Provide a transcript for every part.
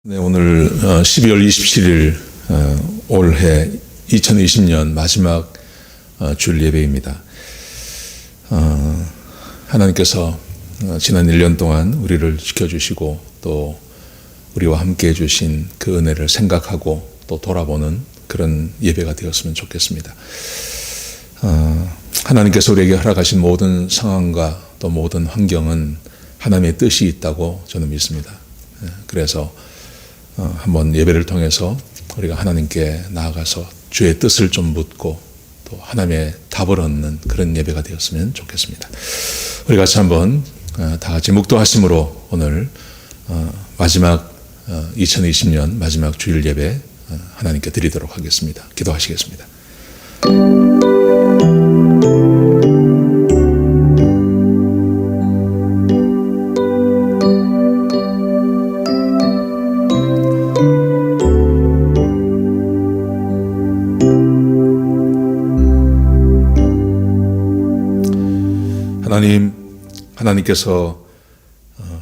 네, 오늘 12월 27일 올해 2020년 마지막 주일 예배입니다. 하나님께서 지난 1년 동안 우리를 지켜주시고 또 우리와 함께 해주신 그 은혜를 생각하고 또 돌아보는 그런 예배가 되었으면 좋겠습니다. 하나님께서 우리에게 허락하신 모든 상황과 또 모든 환경은 하나님의 뜻이 있다고 저는 믿습니다. 그래서 한번 예배를 통해서 우리가 하나님께 나아가서 주의 뜻을 좀 묻고 또 하나님의 답을 얻는 그런 예배가 되었으면 좋겠습니다. 우리 같이 한번 다 같이 묵도하심으로 오늘 마지막 2020년 마지막 주일 예배 하나님께 드리도록 하겠습니다. 기도하시겠습니다. 하나님께서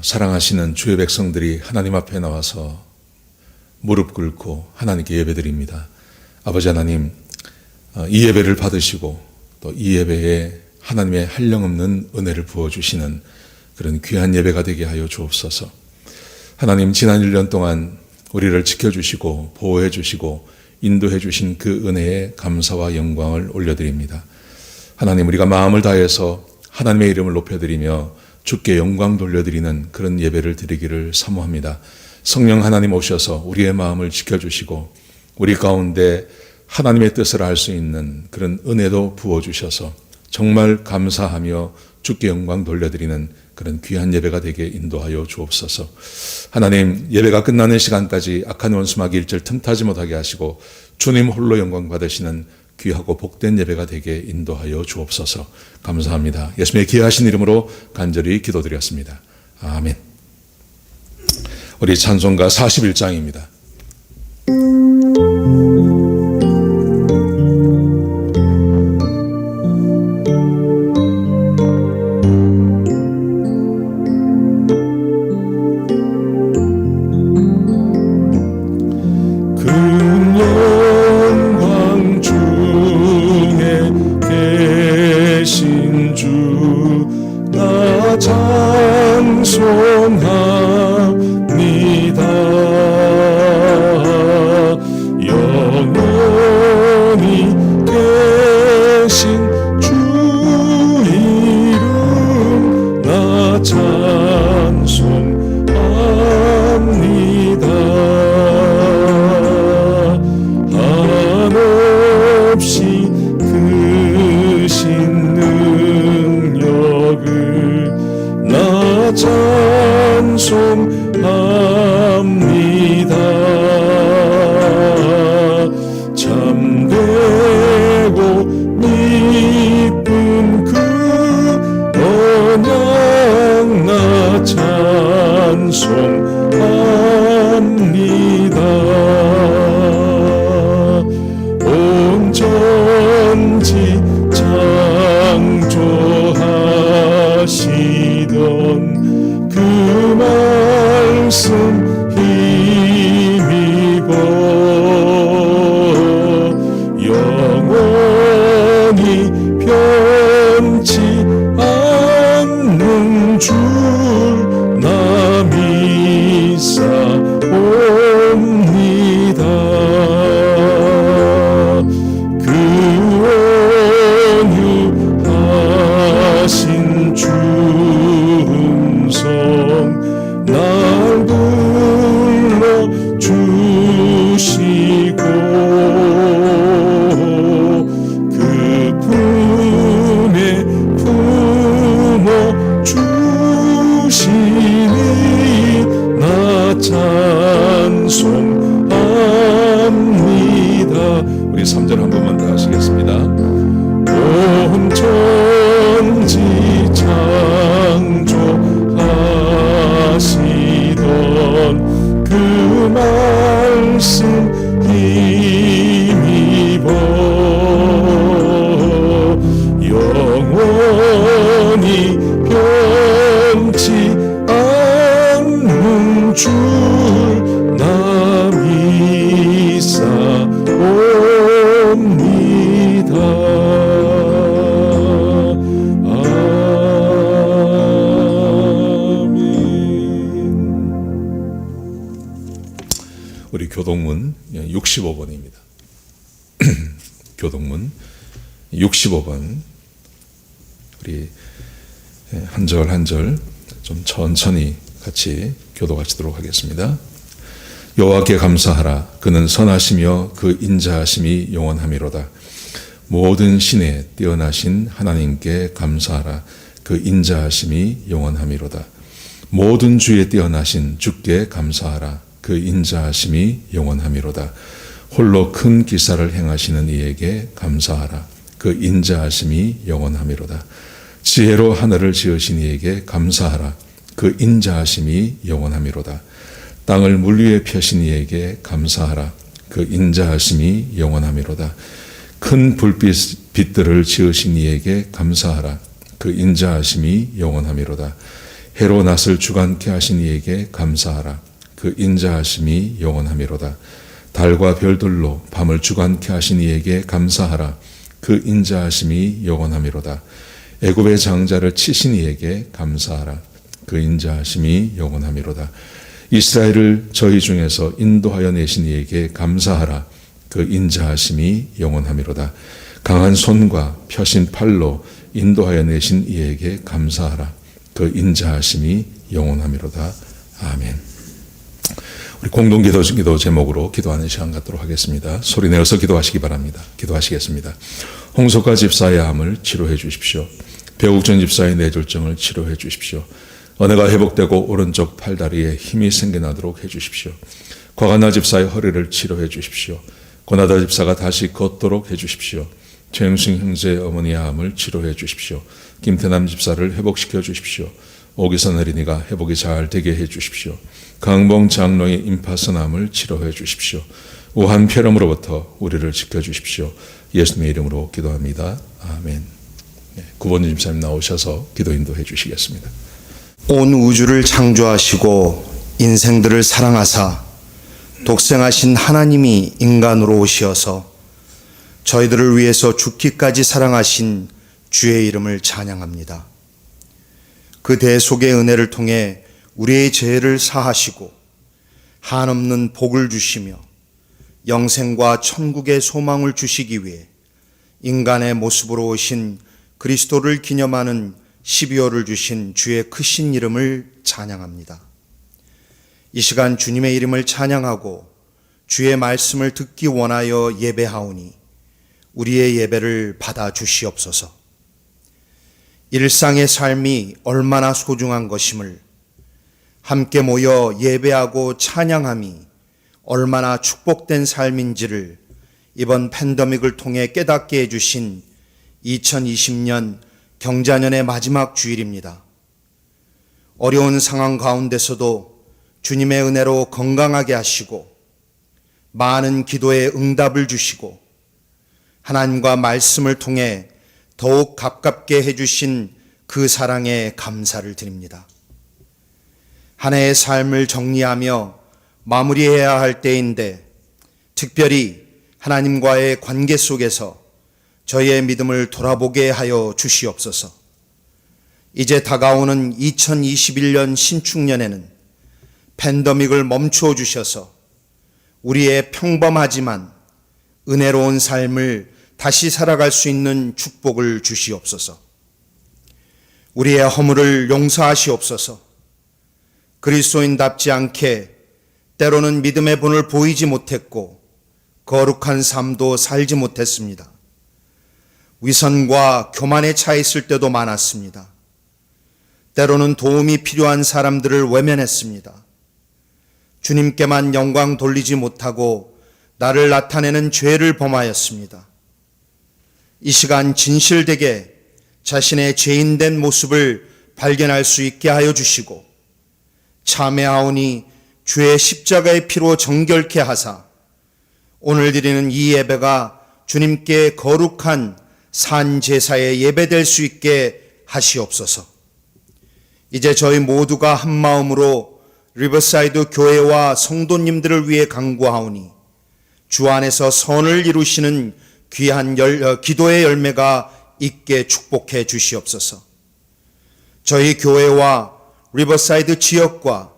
사랑하시는 주의 백성들이 하나님 앞에 나와서 무릎 꿇고 하나님께 예배드립니다. 아버지 하나님, 이 예배를 받으시고 또 이 예배에 하나님의 한량없는 은혜를 부어주시는 그런 귀한 예배가 되게 하여 주옵소서. 하나님, 지난 1년 동안 우리를 지켜주시고 보호해 주시고 인도해 주신 그 은혜에 감사와 영광을 올려드립니다. 하나님, 우리가 마음을 다해서 하나님의 이름을 높여드리며 주께 영광 돌려드리는 그런 예배를 드리기를 사모합니다. 성령 하나님 오셔서 우리의 마음을 지켜주시고 우리 가운데 하나님의 뜻을 알 수 있는 그런 은혜도 부어주셔서 정말 감사하며 주께 영광 돌려드리는 그런 귀한 예배가 되게 인도하여 주옵소서. 하나님, 예배가 끝나는 시간까지 악한 원수마귀 일절 틈타지 못하게 하시고 주님 홀로 영광 받으시는 귀하고 복된 예배가 되게 인도하여 주옵소서. 감사합니다. 예수님의 귀하신 이름으로 간절히 기도드렸습니다. 아멘. 우리 찬송가 41장입니다. 우리 3절 한 번만 더 하시겠습니다. 온 천지 창조하시던 그 말씀 힘입어 영원히 변치 않는 줄 교동문 65번입니다. 교동문 65번. 우리 한 절 한 절 좀 천천히 같이 교독하시도록 하겠습니다. 여호와께 감사하라. 그는 선하시며 그 인자하심이 영원하미로다. 모든 신에 뛰어나신 하나님께 감사하라. 그 인자하심이 영원하미로다. 모든 주에 뛰어나신 주께 감사하라. 그 인자하심이 영원하미로다. 홀로 큰 기사를 행하시는 이에게 감사하라. 그 인자하심이 영원하미로다. 지혜로 하늘을 지으신 이에게 감사하라. 그 인자하심이 영원하미로다. 땅을 물 위에 펴신 이에게 감사하라. 그 인자하심이 영원하미로다. 큰 빛들을 지으신 이에게 감사하라. 그 인자하심이 영원하미로다. 해로 낫을 주관케 하신 이에게 감사하라. 그 인자하심이 영원하미로다. 달과 별들로 밤을 주관케 하신 이에게 감사하라. 그 인자하심이 영원하미로다. 애굽의 장자를 치신 이에게 감사하라. 그 인자하심이 영원하미로다. 이스라엘을 저희 중에서 인도하여 내신 이에게 감사하라. 그 인자하심이 영원하미로다. 강한 손과 펴신 팔로 인도하여 내신 이에게 감사하라. 그 인자하심이 영원하미로다. 아멘. 우리 공동기도 제목으로 기도하는 시간 갖도록 하겠습니다. 소리 내어서 기도하시기 바랍니다. 기도하시겠습니다. 홍석화 집사의 암을 치료해 주십시오. 배국전 집사의 뇌졸중을 치료해 주십시오. 언해가 회복되고 오른쪽 팔다리에 힘이 생겨나도록 해 주십시오. 과간나 집사의 허리를 치료해 주십시오. 고나다 집사가 다시 걷도록 해 주십시오. 최영승 형제의 어머니의 암을 치료해 주십시오. 김태남 집사를 회복시켜 주십시오. 오기선 어린이가 회복이 잘 되게 해 주십시오. 강봉 장로의 임파선암을 치료해 주십시오. 우한 폐렴으로부터 우리를 지켜 주십시오. 예수님의 이름으로 기도합니다. 아멘. 9번 집사님 나오셔서 기도 인도해 주시겠습니다. 온 우주를 창조하시고 인생들을 사랑하사 독생하신 하나님이 인간으로 오시어서 저희들을 위해서 죽기까지 사랑하신 주의 이름을 찬양합니다. 그 대속의 은혜를 통해 우리의 죄를 사하시고 한없는 복을 주시며 영생과 천국의 소망을 주시기 위해 인간의 모습으로 오신 그리스도를 기념하는 12월을 주신 주의 크신 이름을 찬양합니다. 이 시간 주님의 이름을 찬양하고 주의 말씀을 듣기 원하여 예배하오니 우리의 예배를 받아 주시옵소서. 일상의 삶이 얼마나 소중한 것임을, 함께 모여 예배하고 찬양함이 얼마나 축복된 삶인지를 이번 팬데믹을 통해 깨닫게 해주신 2020년 경자년의 마지막 주일입니다. 어려운 상황 가운데서도 주님의 은혜로 건강하게 하시고 많은 기도에 응답을 주시고 하나님과 말씀을 통해 더욱 가깝게 해주신 그 사랑에 감사를 드립니다. 한 해의 삶을 정리하며 마무리해야 할 때인데 특별히 하나님과의 관계 속에서 저희의 믿음을 돌아보게 하여 주시옵소서. 이제 다가오는 2021년 신축년에는 팬데믹을 멈추어 주셔서 우리의 평범하지만 은혜로운 삶을 다시 살아갈 수 있는 축복을 주시옵소서. 우리의 허물을 용서하시옵소서. 그리스도인답지 않게 때로는 믿음의 본을 보이지 못했고 거룩한 삶도 살지 못했습니다. 위선과 교만에 차 있을 때도 많았습니다. 때로는 도움이 필요한 사람들을 외면했습니다. 주님께만 영광 돌리지 못하고 나를 나타내는 죄를 범하였습니다. 이 시간 진실되게 자신의 죄인된 모습을 발견할 수 있게 하여 주시고 참회하오니 주의 십자가의 피로 정결케 하사 오늘 드리는 이 예배가 주님께 거룩한 산 제사의 예배될 수 있게 하시옵소서. 이제 저희 모두가 한 마음으로 리버사이드 교회와 성도님들을 위해 간구하오니 주 안에서 선을 이루시는 귀한 기도의 열매가 있게 축복해 주시옵소서. 저희 교회와 리버사이드 지역과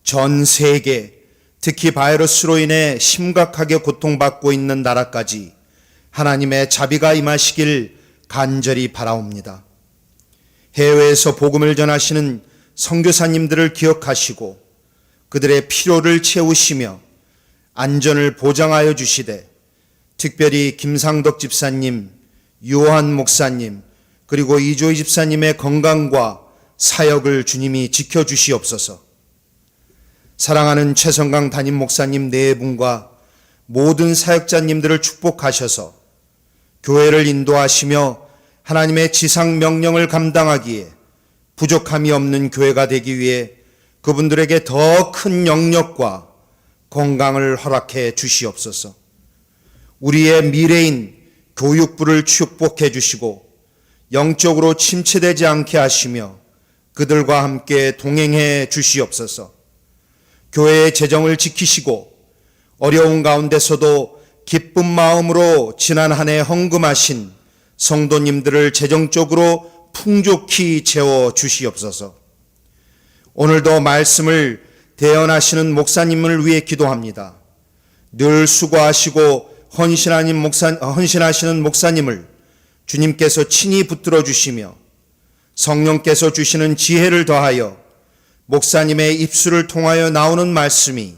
전 세계 특히 바이러스로 인해 심각하게 고통받고 있는 나라까지 하나님의 자비가 임하시길 간절히 바라옵니다. 해외에서 복음을 전하시는 선교사님들을 기억하시고 그들의 필요를 채우시며 안전을 보장하여 주시되 특별히 김상덕 집사님, 요한 목사님, 그리고 이조희 집사님의 건강과 사역을 주님이 지켜주시옵소서. 사랑하는 최성강 담임 목사님 네 분과 모든 사역자님들을 축복하셔서 교회를 인도하시며 하나님의 지상 명령을 감당하기에 부족함이 없는 교회가 되기 위해 그분들에게 더 큰 영역과 건강을 허락해 주시옵소서. 우리의 미래인 교육부를 축복해 주시고 영적으로 침체되지 않게 하시며 그들과 함께 동행해 주시옵소서. 교회의 재정을 지키시고 어려운 가운데서도 기쁜 마음으로 지난 한 해 헌금하신 성도님들을 재정적으로 풍족히 채워 주시옵소서. 오늘도 말씀을 대언하시는 목사님을 위해 기도합니다. 늘 수고하시고 헌신하시는 목사님을 주님께서 친히 붙들어 주시며 성령께서 주시는 지혜를 더하여 목사님의 입술을 통하여 나오는 말씀이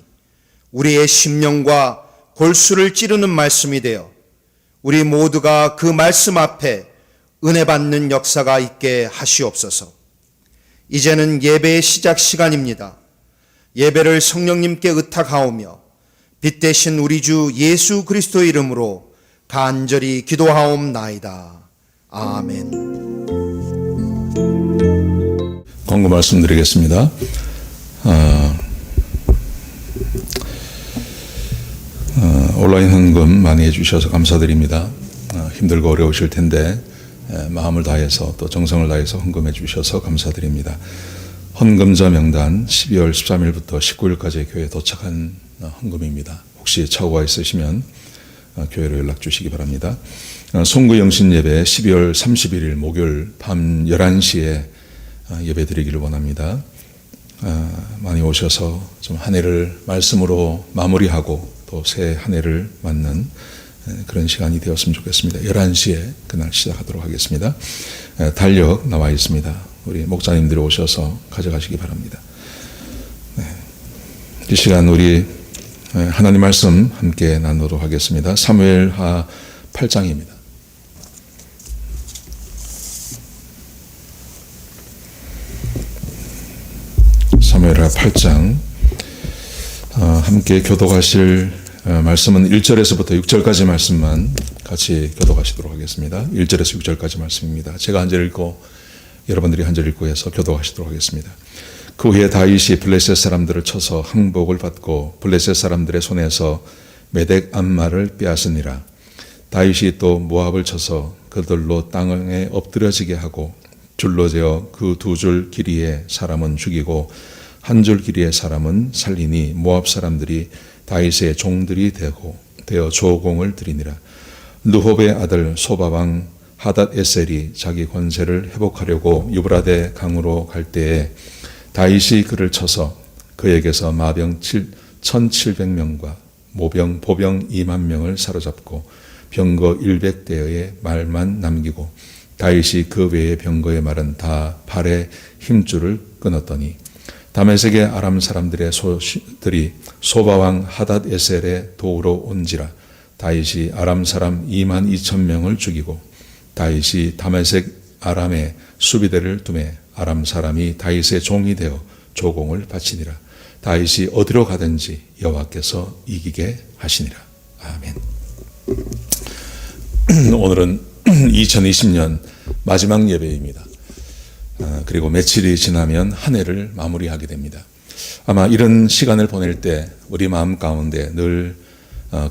우리의 심령과 골수를 찌르는 말씀이 되어 우리 모두가 그 말씀 앞에 은혜 받는 역사가 있게 하시옵소서. 이제는 예배의 시작 시간입니다. 예배를 성령님께 의탁하오며 빛 대신 우리 주 예수 그리스도의 이름으로 간절히 기도하옵나이다. 아멘. 광고 말씀드리겠습니다. 온라인 헌금 많이 해주셔서 감사드립니다. 힘들고 어려우실 텐데 마음을 다해서 또 정성을 다해서 헌금해 주셔서 감사드립니다. 헌금자 명단 12월 13일부터 19일까지 교회에 도착한 헌금입니다. 혹시 착오가 있으시면 교회로 연락 주시기 바랍니다. 송구 영신 예배 12월 31일 목요일 밤 11시에 예배 드리기를 원합니다. 많이 오셔서 좀 한 해를 말씀으로 마무리하고 또 새 한 해를 맞는 그런 시간이 되었으면 좋겠습니다. 11시에 그날 시작하도록 하겠습니다. 달력 나와 있습니다. 우리 목사님들이 오셔서 가져가시기 바랍니다. 이 시간 우리 하나님 말씀 함께 나누도록 하겠습니다. 사무엘하 8장입니다. 사무엘하 8장 함께 교독하실 말씀은 1절에서부터 6절까지 말씀만 같이 교독하시도록 하겠습니다. 1절에서 6절까지 말씀입니다. 제가 한 절 읽고 여러분들이 한 절 읽고 해서 교독하시도록 하겠습니다. 그 후에 다윗이 블레셋 사람들을 쳐서 항복을 받고 블레셋 사람들의 손에서 메덱 암마를 빼앗으니라. 다윗이 또 모압을 쳐서 그들로 땅에 엎드려지게 하고 줄로 재어 그 두 줄 길이의 사람은 죽이고 한 줄 길이의 사람은 살리니 모압 사람들이 다윗의 종들이 되어 조공을 드리니라. 느홉의 아들 소바왕 하닷 에셀이 자기 권세를 회복하려고 유브라데 강으로 갈 때에 다윗이 그를 쳐서 그에게서 마병 1,700명과 보병 2만 명을 사로잡고 병거 100대의 말만 남기고 다윗이 그 외의 병거의 말은 다 발에 힘줄을 끊었더니 다메섹의 아람 사람들의 소들이 소바왕 하닷 에셀의 도우러 온지라. 다윗이 아람 사람 2만 2천 명을 죽이고 다윗이 다메섹 아람의 수비대를 두매 아람 사람이 다윗의 종이 되어 조공을 바치니라. 다윗이 어디로 가든지 여호와께서 이기게 하시니라. 아멘. 오늘은 2020년 마지막 예배입니다. 그리고 며칠이 지나면 한 해를 마무리하게 됩니다. 아마 이런 시간을 보낼 때 우리 마음 가운데 늘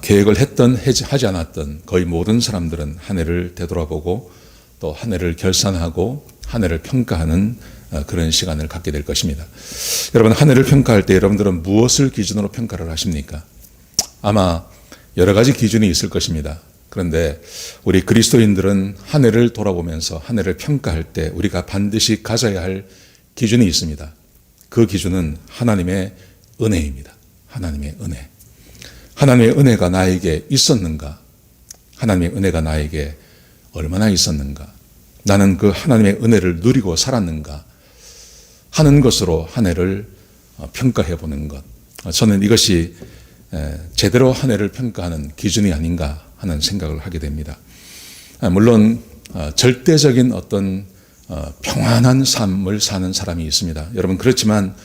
계획을 했던 하지 않았던 거의 모든 사람들은 한 해를 되돌아보고 또 한 해를 결산하고 한 해를 평가하는 그런 시간을 갖게 될 것입니다. 여러분, 한 해를 평가할 때 여러분들은 무엇을 기준으로 평가를 하십니까? 아마 여러 가지 기준이 있을 것입니다. 그런데 우리 그리스도인들은 한 해를 돌아보면서 한 해를 평가할 때 우리가 반드시 가져야 할 기준이 있습니다. 그 기준은 하나님의 은혜입니다. 하나님의 은혜. 하나님의 은혜가 나에게 있었는가? 하나님의 은혜가 나에게 얼마나 있었는가? 나는 그 하나님의 은혜를 누리고 살았는가? 하는 것으로 한 해를 평가해 보는 것. 저는 이것이 제대로 한 해를 평가하는 기준이 아닌가 하는 생각을 하게 됩니다. 물론 절대적인 어떤 평안한 삶을 사는 사람이 있습니다. 여러분, 그렇지만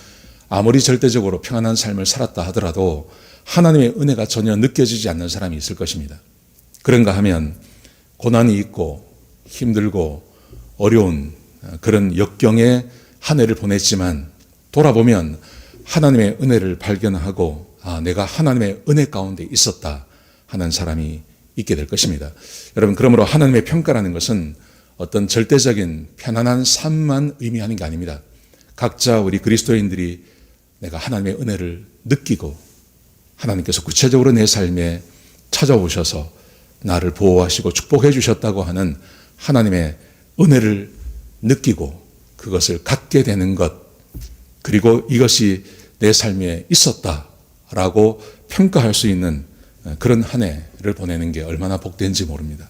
아무리 절대적으로 평안한 삶을 살았다 하더라도 하나님의 은혜가 전혀 느껴지지 않는 사람이 있을 것입니다. 그런가 하면 고난이 있고 힘들고 어려운 그런 역경의 한 해를 보냈지만 돌아보면 하나님의 은혜를 발견하고 내가 하나님의 은혜 가운데 있었다 하는 사람이 있게 될 것입니다. 여러분, 그러므로 하나님의 평가라는 것은 어떤 절대적인 편안한 삶만 의미하는 게 아닙니다. 각자 우리 그리스도인들이 내가 하나님의 은혜를 느끼고 하나님께서 구체적으로 내 삶에 찾아오셔서 나를 보호하시고 축복해 주셨다고 하는 하나님의 은혜를 느끼고 그것을 갖게 되는 것, 그리고 이것이 내 삶에 있었다라고 평가할 수 있는 그런 한 해를 보내는 게 얼마나 복된지 모릅니다.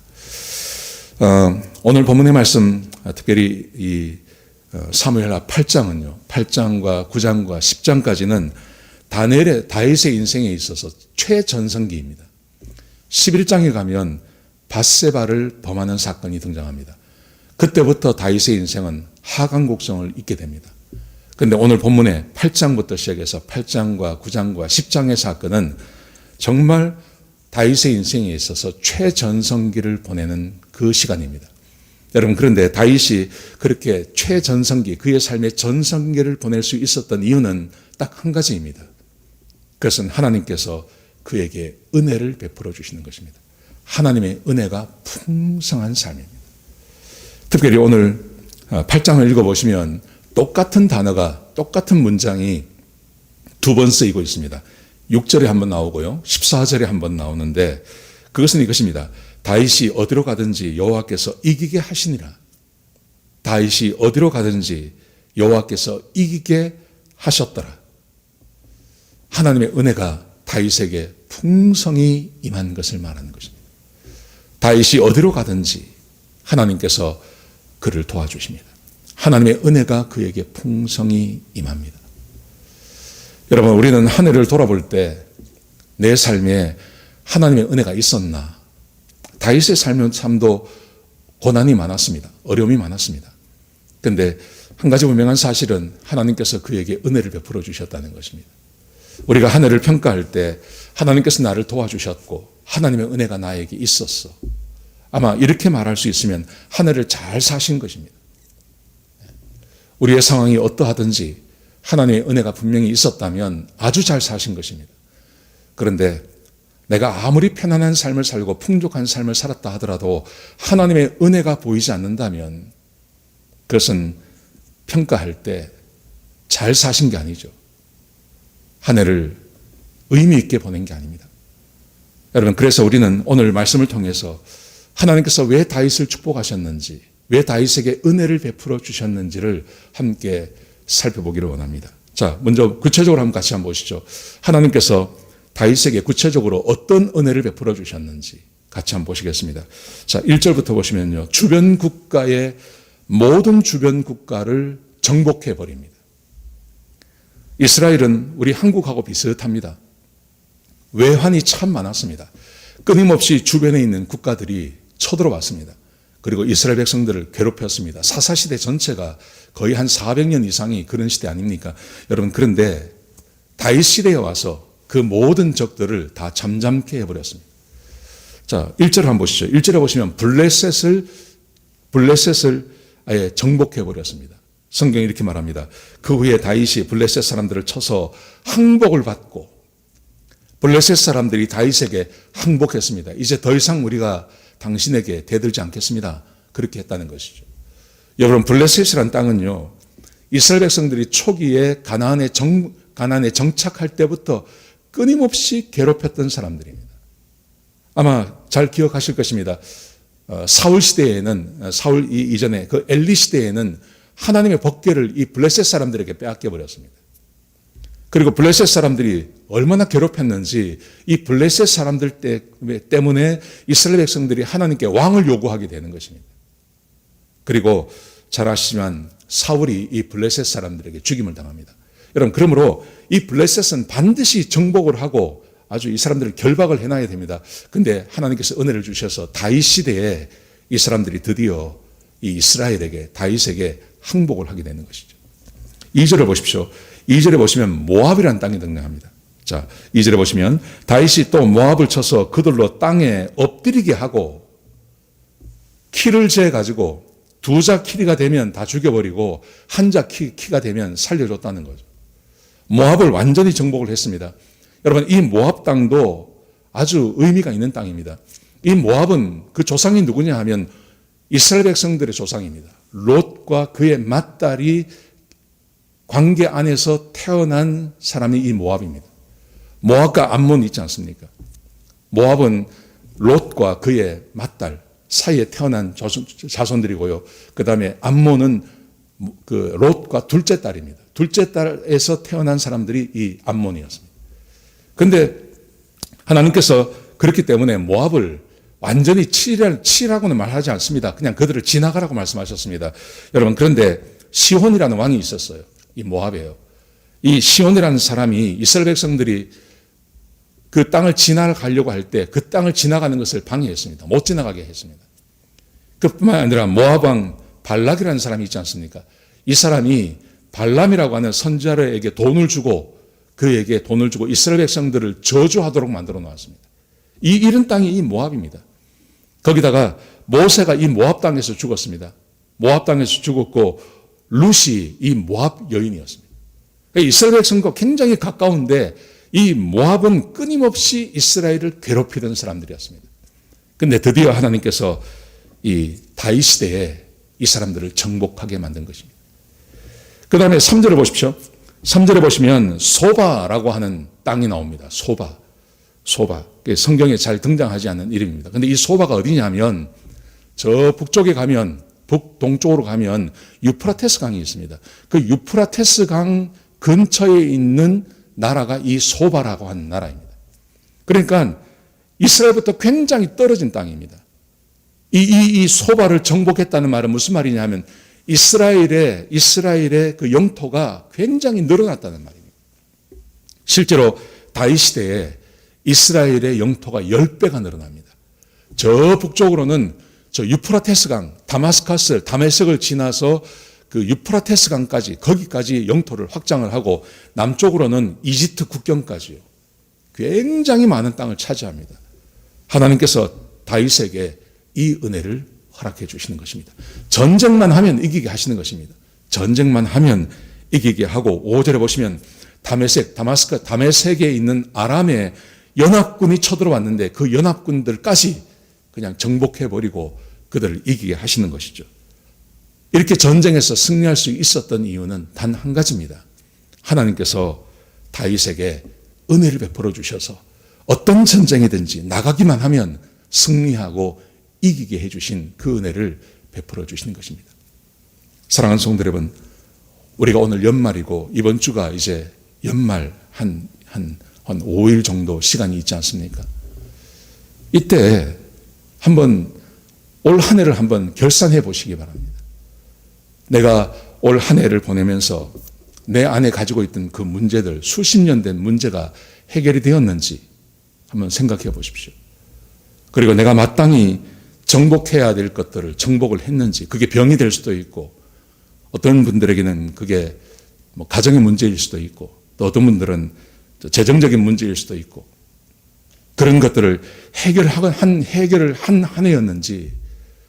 오늘 본문의 말씀, 특별히 이 사무엘하 8장은요, 8장과 9장과 10장까지는 다윗의 인생에 있어서 최전성기입니다. 11장에 가면 밧세바를 범하는 사건이 등장합니다. 그때부터 다윗의 인생은 하강곡성을 잇게 됩니다. 그런데 오늘 본문의 8장부터 시작해서 8장과 9장과 10장의 사건은 정말 다윗의 인생에 있어서 최전성기를 보내는 그 시간입니다. 여러분, 그런데 다윗이 그렇게 최전성기, 그의 삶의 전성기를 보낼 수 있었던 이유는 딱 한 가지입니다. 그것은 하나님께서 그에게 은혜를 베풀어 주시는 것입니다. 하나님의 은혜가 풍성한 삶입니다. 특별히 오늘 8장을 읽어보시면 똑같은 단어가, 똑같은 문장이 두 번 쓰이고 있습니다. 6절에 한 번 나오고요, 14절에 한 번 나오는데 그것은 이것입니다. 다윗이 어디로 가든지 여호와께서 이기게 하시니라. 다윗이 어디로 가든지 여호와께서 이기게 하셨더라. 하나님의 은혜가 다윗에게 풍성히 임한 것을 말하는 것입니다. 다윗이 어디로 가든지 하나님께서 그를 도와주십니다. 하나님의 은혜가 그에게 풍성히 임합니다. 여러분, 우리는 한 해를 돌아볼 때 내 삶에 하나님의 은혜가 있었나? 다윗의 삶도 고난이 많았습니다. 어려움이 많았습니다. 그런데 한 가지 분명한 사실은 하나님께서 그에게 은혜를 베풀어 주셨다는 것입니다. 우리가 한 해를 평가할 때 하나님께서 나를 도와주셨고 하나님의 은혜가 나에게 있었어. 아마 이렇게 말할 수 있으면 한 해를 잘 사신 것입니다. 우리의 상황이 어떠하든지 하나님의 은혜가 분명히 있었다면 아주 잘 사신 것입니다. 그런데 내가 아무리 편안한 삶을 살고 풍족한 삶을 살았다 하더라도 하나님의 은혜가 보이지 않는다면 그것은 평가할 때 잘 사신 게 아니죠. 한 해를 의미 있게 보낸 게 아닙니다. 여러분, 그래서 우리는 오늘 말씀을 통해서 하나님께서 왜 다윗을 축복하셨는지, 왜 다윗에게 은혜를 베풀어 주셨는지를 함께 살펴보기를 원합니다. 자, 먼저 구체적으로 한번 같이 한번 보시죠. 하나님께서 다윗에게 구체적으로 어떤 은혜를 베풀어 주셨는지 같이 한번 보시겠습니다. 자, 1절부터 보시면요, 모든 주변 국가를 정복해 버립니다. 이스라엘은 우리 한국하고 비슷합니다. 외환이 참 많았습니다. 끊임없이 주변에 있는 국가들이 쳐들어왔습니다. 그리고 이스라엘 백성들을 괴롭혔습니다. 사사시대 전체가 거의 한 400년 이상이 그런 시대 아닙니까? 여러분, 그런데 다윗 시대에 와서 그 모든 적들을 다 잠잠케 해버렸습니다. 자, 1절을 한번 보시죠. 1절에 보시면 블레셋을 아예 정복해버렸습니다. 성경이 이렇게 말합니다. 그 후에 다윗이 블레셋 사람들을 쳐서 항복을 받고 블레셋 사람들이 다윗에게 항복했습니다. 이제 더 이상 우리가 당신에게 대들지 않겠습니다. 그렇게 했다는 것이죠. 여러분, 블레셋이란 땅은요, 이스라엘 백성들이 초기에 가나안에 정착할 때부터 끊임없이 괴롭혔던 사람들입니다. 아마 잘 기억하실 것입니다. 사울 시대에는, 사울 이전에 그 엘리 시대에는 하나님의 법궤를 이 블레셋 사람들에게 빼앗겨 버렸습니다. 그리고 블레셋 사람들이 얼마나 괴롭혔는지 이 블레셋 사람들 때문에 이스라엘 백성들이 하나님께 왕을 요구하게 되는 것입니다. 그리고 잘 아시지만 사울이 이 블레셋 사람들에게 죽임을 당합니다. 여러분, 그러므로 이 블레셋은 반드시 정복을 하고 아주 이 사람들을 결박을 해놔야 됩니다. 근데 하나님께서 은혜를 주셔서 다윗 시대에 이 사람들이 드디어 이 이스라엘에게, 다윗에게 항복을 하게 되는 것이죠. 2절을 보십시오. 2절에 보시면 모압이라는 땅이 등장합니다. 자, 2절에 보시면 다윗이 또 모압을 쳐서 그들로 땅에 엎드리게 하고 키를 재가지고 두 자 키가 되면 다 죽여버리고 한 자 키가 되면 살려줬다는 거죠. 모압을 완전히 정복을 했습니다. 여러분, 이 모압 땅도 아주 의미가 있는 땅입니다. 이 모압은 그 조상이 누구냐 하면 이스라엘 백성들의 조상입니다. 롯과 그의 맏딸이 관계 안에서 태어난 사람이 이 모압입니다. 모압과 암몬 있지 않습니까? 모압은 롯과 그의 맏딸 사이에 태어난 자손들이고요. 그 다음에 암몬은 그 롯과 둘째 딸입니다. 둘째 딸에서 태어난 사람들이 이 암몬이었습니다. 그런데 하나님께서 그렇기 때문에 모압을 완전히 치라고는 말하지 않습니다. 그냥 그들을 지나가라고 말씀하셨습니다. 여러분, 그런데 시혼이라는 왕이 있었어요. 이 모압이에요. 이 시혼이라는 사람이 이스라엘 백성들이 그 땅을 지나가려고 할 때 그 땅을 지나가는 것을 방해했습니다. 못 지나가게 했습니다. 그뿐만 아니라 모압 왕 발락이라는 사람이 있지 않습니까? 이 사람이 발람이라고 하는 선지자에게 돈을 주고 그에게 돈을 주고 이스라엘 백성들을 저주하도록 만들어 놓았습니다. 이 이런 땅이 이 모압입니다. 거기다가 모세가 이 모압 땅에서 죽었습니다. 모압 땅에서 죽었고 룻이 이 모압 여인이었습니다. 그러니까 이스라엘 백성과 굉장히 가까운데 이 모압은 끊임없이 이스라엘을 괴롭히던 사람들이었습니다. 그런데 드디어 하나님께서 이 다윗 시대에 이 사람들을 정복하게 만든 것입니다. 그 다음에 3절을 보십시오. 3절에 보시면 소바라고 하는 땅이 나옵니다. 소바. 성경에 잘 등장하지 않는 이름입니다. 그런데 이 소바가 어디냐면 저 북쪽에 가면 북동쪽으로 가면 유프라테스 강이 있습니다. 그 유프라테스 강 근처에 있는 나라가 이 소바라고 하는 나라입니다. 그러니까 이스라엘부터 굉장히 떨어진 땅입니다. 이 소바를 정복했다는 말은 무슨 말이냐 하면 이스라엘의 그 영토가 굉장히 늘어났다는 말입니다. 실제로 다윗 시대에 이스라엘의 영토가 10배가 늘어납니다. 저 북쪽으로는 저 유프라테스 강, 다메섹을 지나서 그 유프라테스 강까지, 거기까지 영토를 확장을 하고 남쪽으로는 이집트 국경까지요. 굉장히 많은 땅을 차지합니다. 하나님께서 다윗에게 이 은혜를 허락해 주시는 것입니다. 전쟁만 하면 이기게 하시는 것입니다. 전쟁만 하면 이기게 하고 5절에 보시면 다메섹에 있는 아람의 연합군이 쳐들어왔는데 그 연합군들까지 그냥 정복해버리고 그들을 이기게 하시는 것이죠. 이렇게 전쟁에서 승리할 수 있었던 이유는 단 한 가지입니다. 하나님께서 다윗에게 은혜를 베풀어 주셔서 어떤 전쟁이든지 나가기만 하면 승리하고 이기게 해주신 그 은혜를 베풀어 주시는 것입니다. 사랑하는 성도 여러분, 우리가 오늘 연말이고 이번 주가 이제 연말 한 5일 정도 시간이 있지 않습니까? 이때 한번 올 한 해를 한번 결산해 보시기 바랍니다. 내가 올 한 해를 보내면서 내 안에 가지고 있던 그 문제들, 수십 년 된 문제가 해결이 되었는지 한번 생각해 보십시오. 그리고 내가 마땅히 정복해야 될 것들을 정복을 했는지, 그게 병이 될 수도 있고, 어떤 분들에게는 그게 뭐 가정의 문제일 수도 있고, 또 어떤 분들은 재정적인 문제일 수도 있고, 그런 것들을 해결을 한 한 해였는지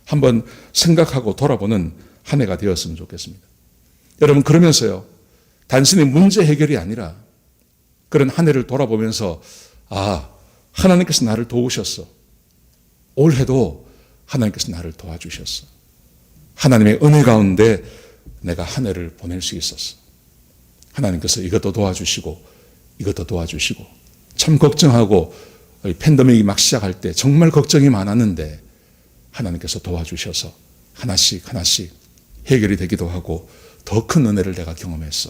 한번 생각하고 돌아보는 한 해가 되었으면 좋겠습니다. 여러분, 그러면서요, 단순히 문제 해결이 아니라 그런 한 해를 돌아보면서 하나님께서 나를 도우셨어. 올해도 하나님께서 나를 도와주셨어. 하나님의 은혜 가운데 내가 한 해를 보낼 수 있었어. 하나님께서 이것도 도와주시고 이것도 도와주시고, 참 걱정하고 팬데믹이 막 시작할 때 정말 걱정이 많았는데 하나님께서 도와주셔서 하나씩 해결이 되기도 하고 더 큰 은혜를 내가 경험했어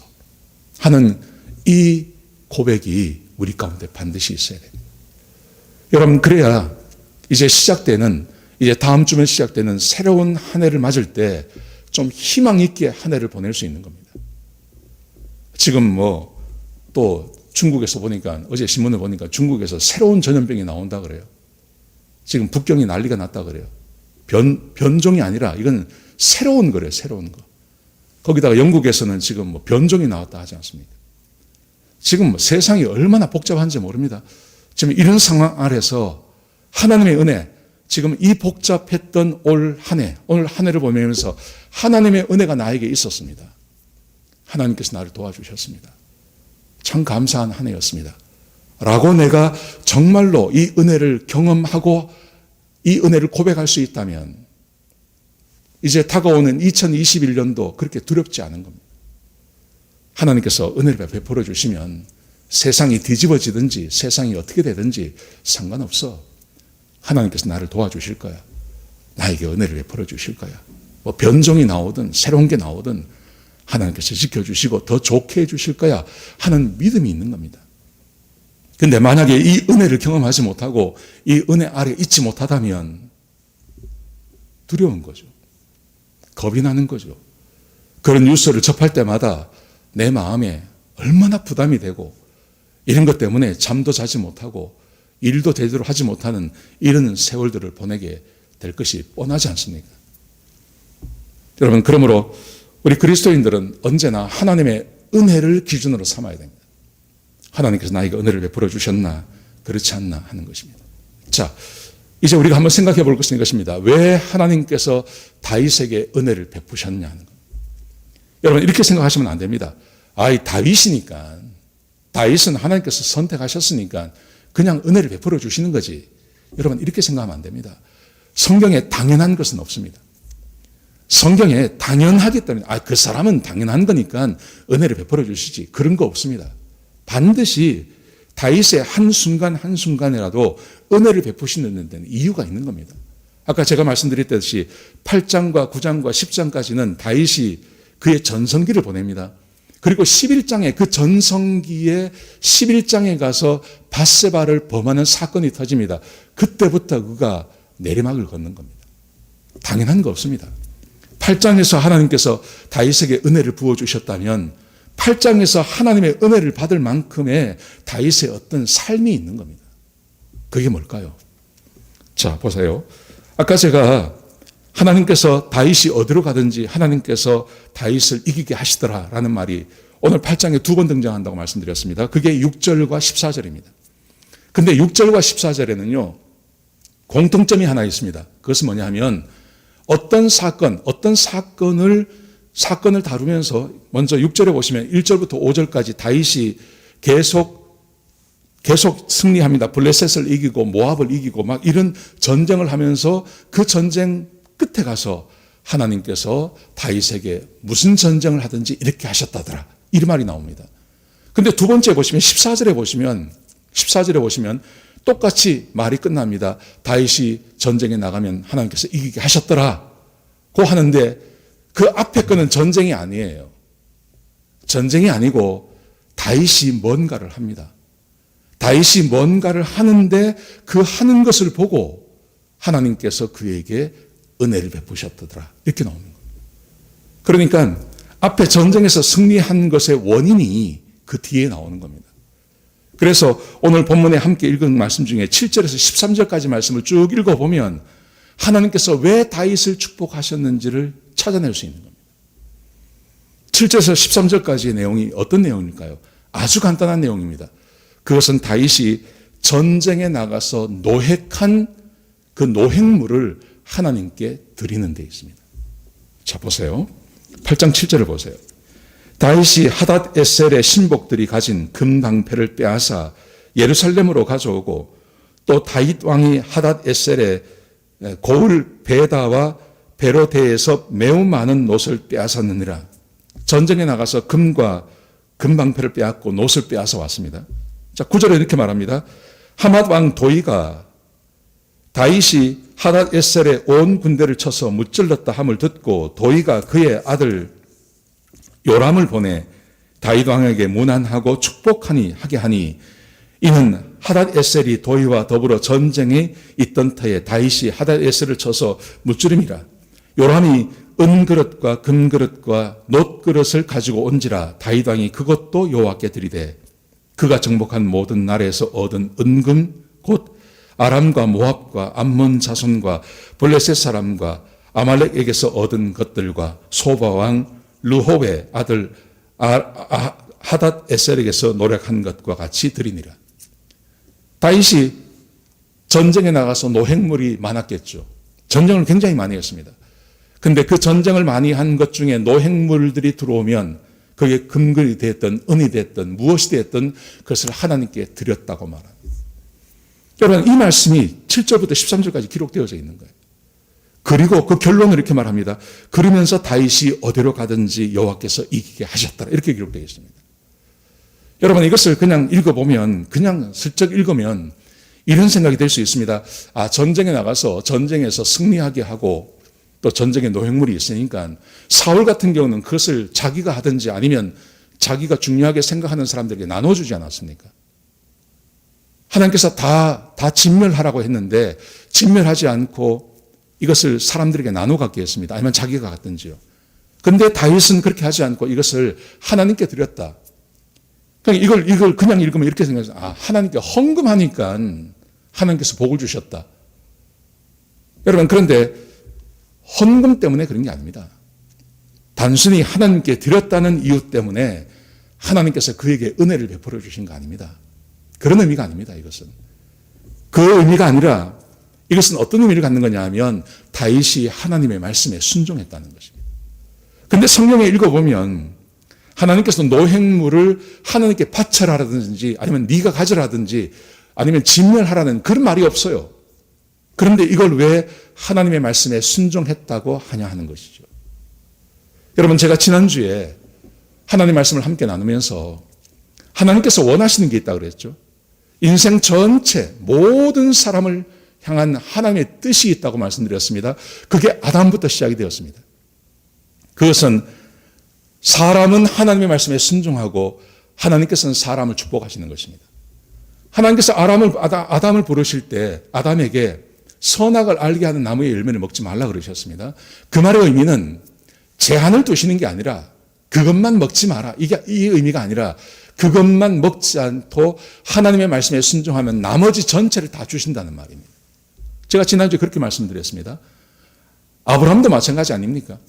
하는 이 고백이 우리 가운데 반드시 있어야 돼요. 여러분, 그래야 이제 다음 주면 시작되는 새로운 한 해를 맞을 때 좀 희망 있게 한 해를 보낼 수 있는 겁니다. 지금 또 중국에서 보니까, 어제 신문을 보니까 중국에서 새로운 전염병이 나온다 그래요. 지금 북경이 난리가 났다 그래요. 변종이 아니라 이건 새로운 거래요, 새로운 거. 거기다가 영국에서는 지금 변종이 나왔다 하지 않습니까? 지금 세상이 얼마나 복잡한지 모릅니다. 지금 이런 상황 아래서 하나님의 은혜, 지금 이 복잡했던 오늘 한 해를 보면서 하나님의 은혜가 나에게 있었습니다. 하나님께서 나를 도와주셨습니다. 참 감사한 한 해였습니다. 라고 내가 정말로 이 은혜를 경험하고 이 은혜를 고백할 수 있다면 이제 다가오는 2021년도 그렇게 두렵지 않은 겁니다. 하나님께서 은혜를 베풀어 주시면 세상이 뒤집어지든지 세상이 어떻게 되든지 상관없어. 하나님께서 나를 도와주실 거야. 나에게 은혜를 베풀어 주실 거야. 변종이 나오든 새로운 게 나오든 하나님께서 지켜주시고 더 좋게 해주실 거야 하는 믿음이 있는 겁니다. 근데 만약에 이 은혜를 경험하지 못하고 이 은혜 아래 있지 못하다면 두려운 거죠. 겁이 나는 거죠. 그런 뉴스를 접할 때마다 내 마음에 얼마나 부담이 되고 이런 것 때문에 잠도 자지 못하고 일도 제대로 하지 못하는 이런 세월들을 보내게 될 것이 뻔하지 않습니까? 여러분, 그러므로 우리 그리스도인들은 언제나 하나님의 은혜를 기준으로 삼아야 됩니다. 하나님께서 나에게 은혜를 베풀어 주셨나 그렇지 않나 하는 것입니다. 자, 이제 우리가 한번 생각해 볼 것은 이것입니다. 왜 하나님께서 다윗에게 은혜를 베푸셨냐 하는 겁니다. 여러분, 이렇게 생각하시면 안 됩니다. 다윗이니까, 다윗은 하나님께서 선택하셨으니까 그냥 은혜를 베풀어 주시는 거지. 여러분, 이렇게 생각하면 안 됩니다. 성경에 당연한 것은 없습니다. 성경에 당연하기 때문에 그 사람은 당연한 거니까 은혜를 베풀어 주시지, 그런 거 없습니다. 반드시 다윗의 한순간 한순간이라도 은혜를 베푸시는 데는 이유가 있는 겁니다. 아까 제가 말씀드렸듯이 8장과 9장과 10장까지는 다윗이 그의 전성기를 보냅니다. 그리고 11장에 그 전성기에 11장에 가서 밧세바를 범하는 사건이 터집니다. 그때부터 그가 내리막을 걷는 겁니다. 당연한 거 없습니다. 8장에서 하나님께서 다윗에게 은혜를 부어주셨다면 8장에서 하나님의 은혜를 받을 만큼의 다윗의 어떤 삶이 있는 겁니다. 그게 뭘까요? 자, 보세요. 아까 제가 하나님께서 다윗이 어디로 가든지 하나님께서 다윗을 이기게 하시더라라는 말이 오늘 8장에 2번 등장한다고 말씀드렸습니다. 그게 6절과 14절입니다. 근데 6절과 14절에는요, 공통점이 하나 있습니다. 그것은 뭐냐 하면 어떤 사건을 다루면서 먼저 6절에 보시면 1절부터 5절까지 다윗이 계속 승리합니다. 블레셋을 이기고 모압을 이기고 막 이런 전쟁을 하면서 그 전쟁 끝에 가서 하나님께서 다윗에게 무슨 전쟁을 하든지 이렇게 하셨다더라, 이 말이 나옵니다. 근데 두 번째 보시면 14절에 보시면 똑같이 말이 끝납니다. 다윗이 전쟁에 나가면 하나님께서 이기게 하셨더라 고 하는데 그 앞에 거는 전쟁이 아니에요. 전쟁이 아니고 다윗이 뭔가를 합니다. 다윗이 뭔가를 하는데 그 하는 것을 보고 하나님께서 그에게 은혜를 베푸셨더라, 이렇게 나오는 거예요. 그러니까 앞에 전쟁에서 승리한 것의 원인이 그 뒤에 나오는 겁니다. 그래서 오늘 본문에 함께 읽은 말씀 중에 7절에서 13절까지 말씀을 쭉 읽어보면 하나님께서 왜 다윗을 축복하셨는지를 찾아낼 수 있는 겁니다. 7절에서 13절까지의 내용이 어떤 내용일까요? 아주 간단한 내용입니다. 그것은 다윗이 전쟁에 나가서 노획한 그 노획물을 하나님께 드리는 데 있습니다. 자, 보세요. 8장 7절을 보세요. 다윗이 하닷 에셀의 신복들이 가진 금방패를 빼앗아 예루살렘으로 가져오고 또 다윗 왕이 하닷 에셀의 고울 베다와 베로데에서 매우 많은 놋을 빼앗았느니라. 전쟁에 나가서 금과 금방패를 빼앗고 놋을 빼앗아 왔습니다. 자, 9절에 이렇게 말합니다. 하맛 왕 도이가 다윗이 하닷 에셀의 온 군대를 쳐서 무찔렀다 함을 듣고 도이가 그의 아들 요람을 보내 다윗 왕에게 문안하고 하게 하니 이는 하닷에셀이 도의와 더불어 전쟁에 있던 터에 다윗이 하닷에셀을 쳐서 무찌름이라. 요람이 은그릇과 금그릇과 놋그릇을 가지고 온지라. 다윗 왕이 그것도 여호와께 드리되 그가 정복한 모든 나라에서 얻은 은금 곧 아람과 모압과 암몬 자손과 블레셋 사람과 아말렉에게서 얻은 것들과 소바 왕 르홉의 아들 하닷에셀에게서 노력한 것과 같이 드리니라. 다윗이 전쟁에 나가서 노획물이 많았겠죠. 전쟁을 굉장히 많이 했습니다. 근데 그 전쟁을 많이 한 것 중에 노획물들이 들어오면 그게 금글이 됐든 은이 됐든 무엇이 됐든 그것을 하나님께 드렸다고 말합니다. 여러분, 이 말씀이 7절부터 13절까지 기록되어져 있는 거예요. 그리고 그 결론을 이렇게 말합니다. 그러면서 다윗이 어디로 가든지 여호와께서 이기게 하셨더라. 이렇게 기록되어 있습니다. 여러분, 이것을 그냥 읽어보면, 그냥 슬쩍 읽으면 이런 생각이 될 수 있습니다. 아, 전쟁에 나가서 전쟁에서 승리하게 하고 또 전쟁에 노획물이 있으니까 사울 같은 경우는 그것을 자기가 하든지 아니면 자기가 중요하게 생각하는 사람들에게 나눠주지 않았습니까? 하나님께서 다 진멸하라고 했는데 진멸하지 않고 이것을 사람들에게 나눠 갖게 했습니다. 아니면 자기가 갖든지요. 그런데 다윗은 그렇게 하지 않고 이것을 하나님께 드렸다. 그러니까 이걸 그냥 읽으면 이렇게 생각해서 아, 하나님께 헌금하니까 하나님께서 복을 주셨다. 여러분, 그런데 헌금 때문에 그런 게 아닙니다. 단순히 하나님께 드렸다는 이유 때문에 하나님께서 그에게 은혜를 베풀어 주신 거 아닙니다. 그런 의미가 아닙니다. 이것은. 그 의미가 아니라 이것은 어떤 의미를 갖는 거냐 하면 다윗이 하나님의 말씀에 순종했다는 것입니다. 그런데 성경에 읽어보면 하나님께서 노획물을 하나님께 바쳐라든지 아니면 네가 가져라든지 아니면 진멸하라는 그런 말이 없어요. 그런데 이걸 왜 하나님의 말씀에 순종했다고 하냐 하는 것이죠. 여러분, 제가 지난주에 하나님의 말씀을 함께 나누면서 하나님께서 원하시는 게 있다고 그랬죠. 인생 전체 모든 사람을 향한 하나님의 뜻이 있다고 말씀드렸습니다. 그게 아담부터 시작이 되었습니다. 그것은 사람은 하나님의 말씀에 순종하고 하나님께서는 사람을 축복하시는 것입니다. 하나님께서 아담을 부르실 때 아담에게 선악을 알게 하는 나무의 열매를 먹지 말라 그러셨습니다. 그 말의 의미는 제한을 두시는 게 아니라 그것만 먹지 마라. 이게 이 의미가 아니라 그것만 먹지 않고 하나님의 말씀에 순종하면 나머지 전체를 다 주신다는 말입니다. 제가 지난주에 그렇게 말씀드렸습니다. 아브라함도 마찬가지 아닙니까?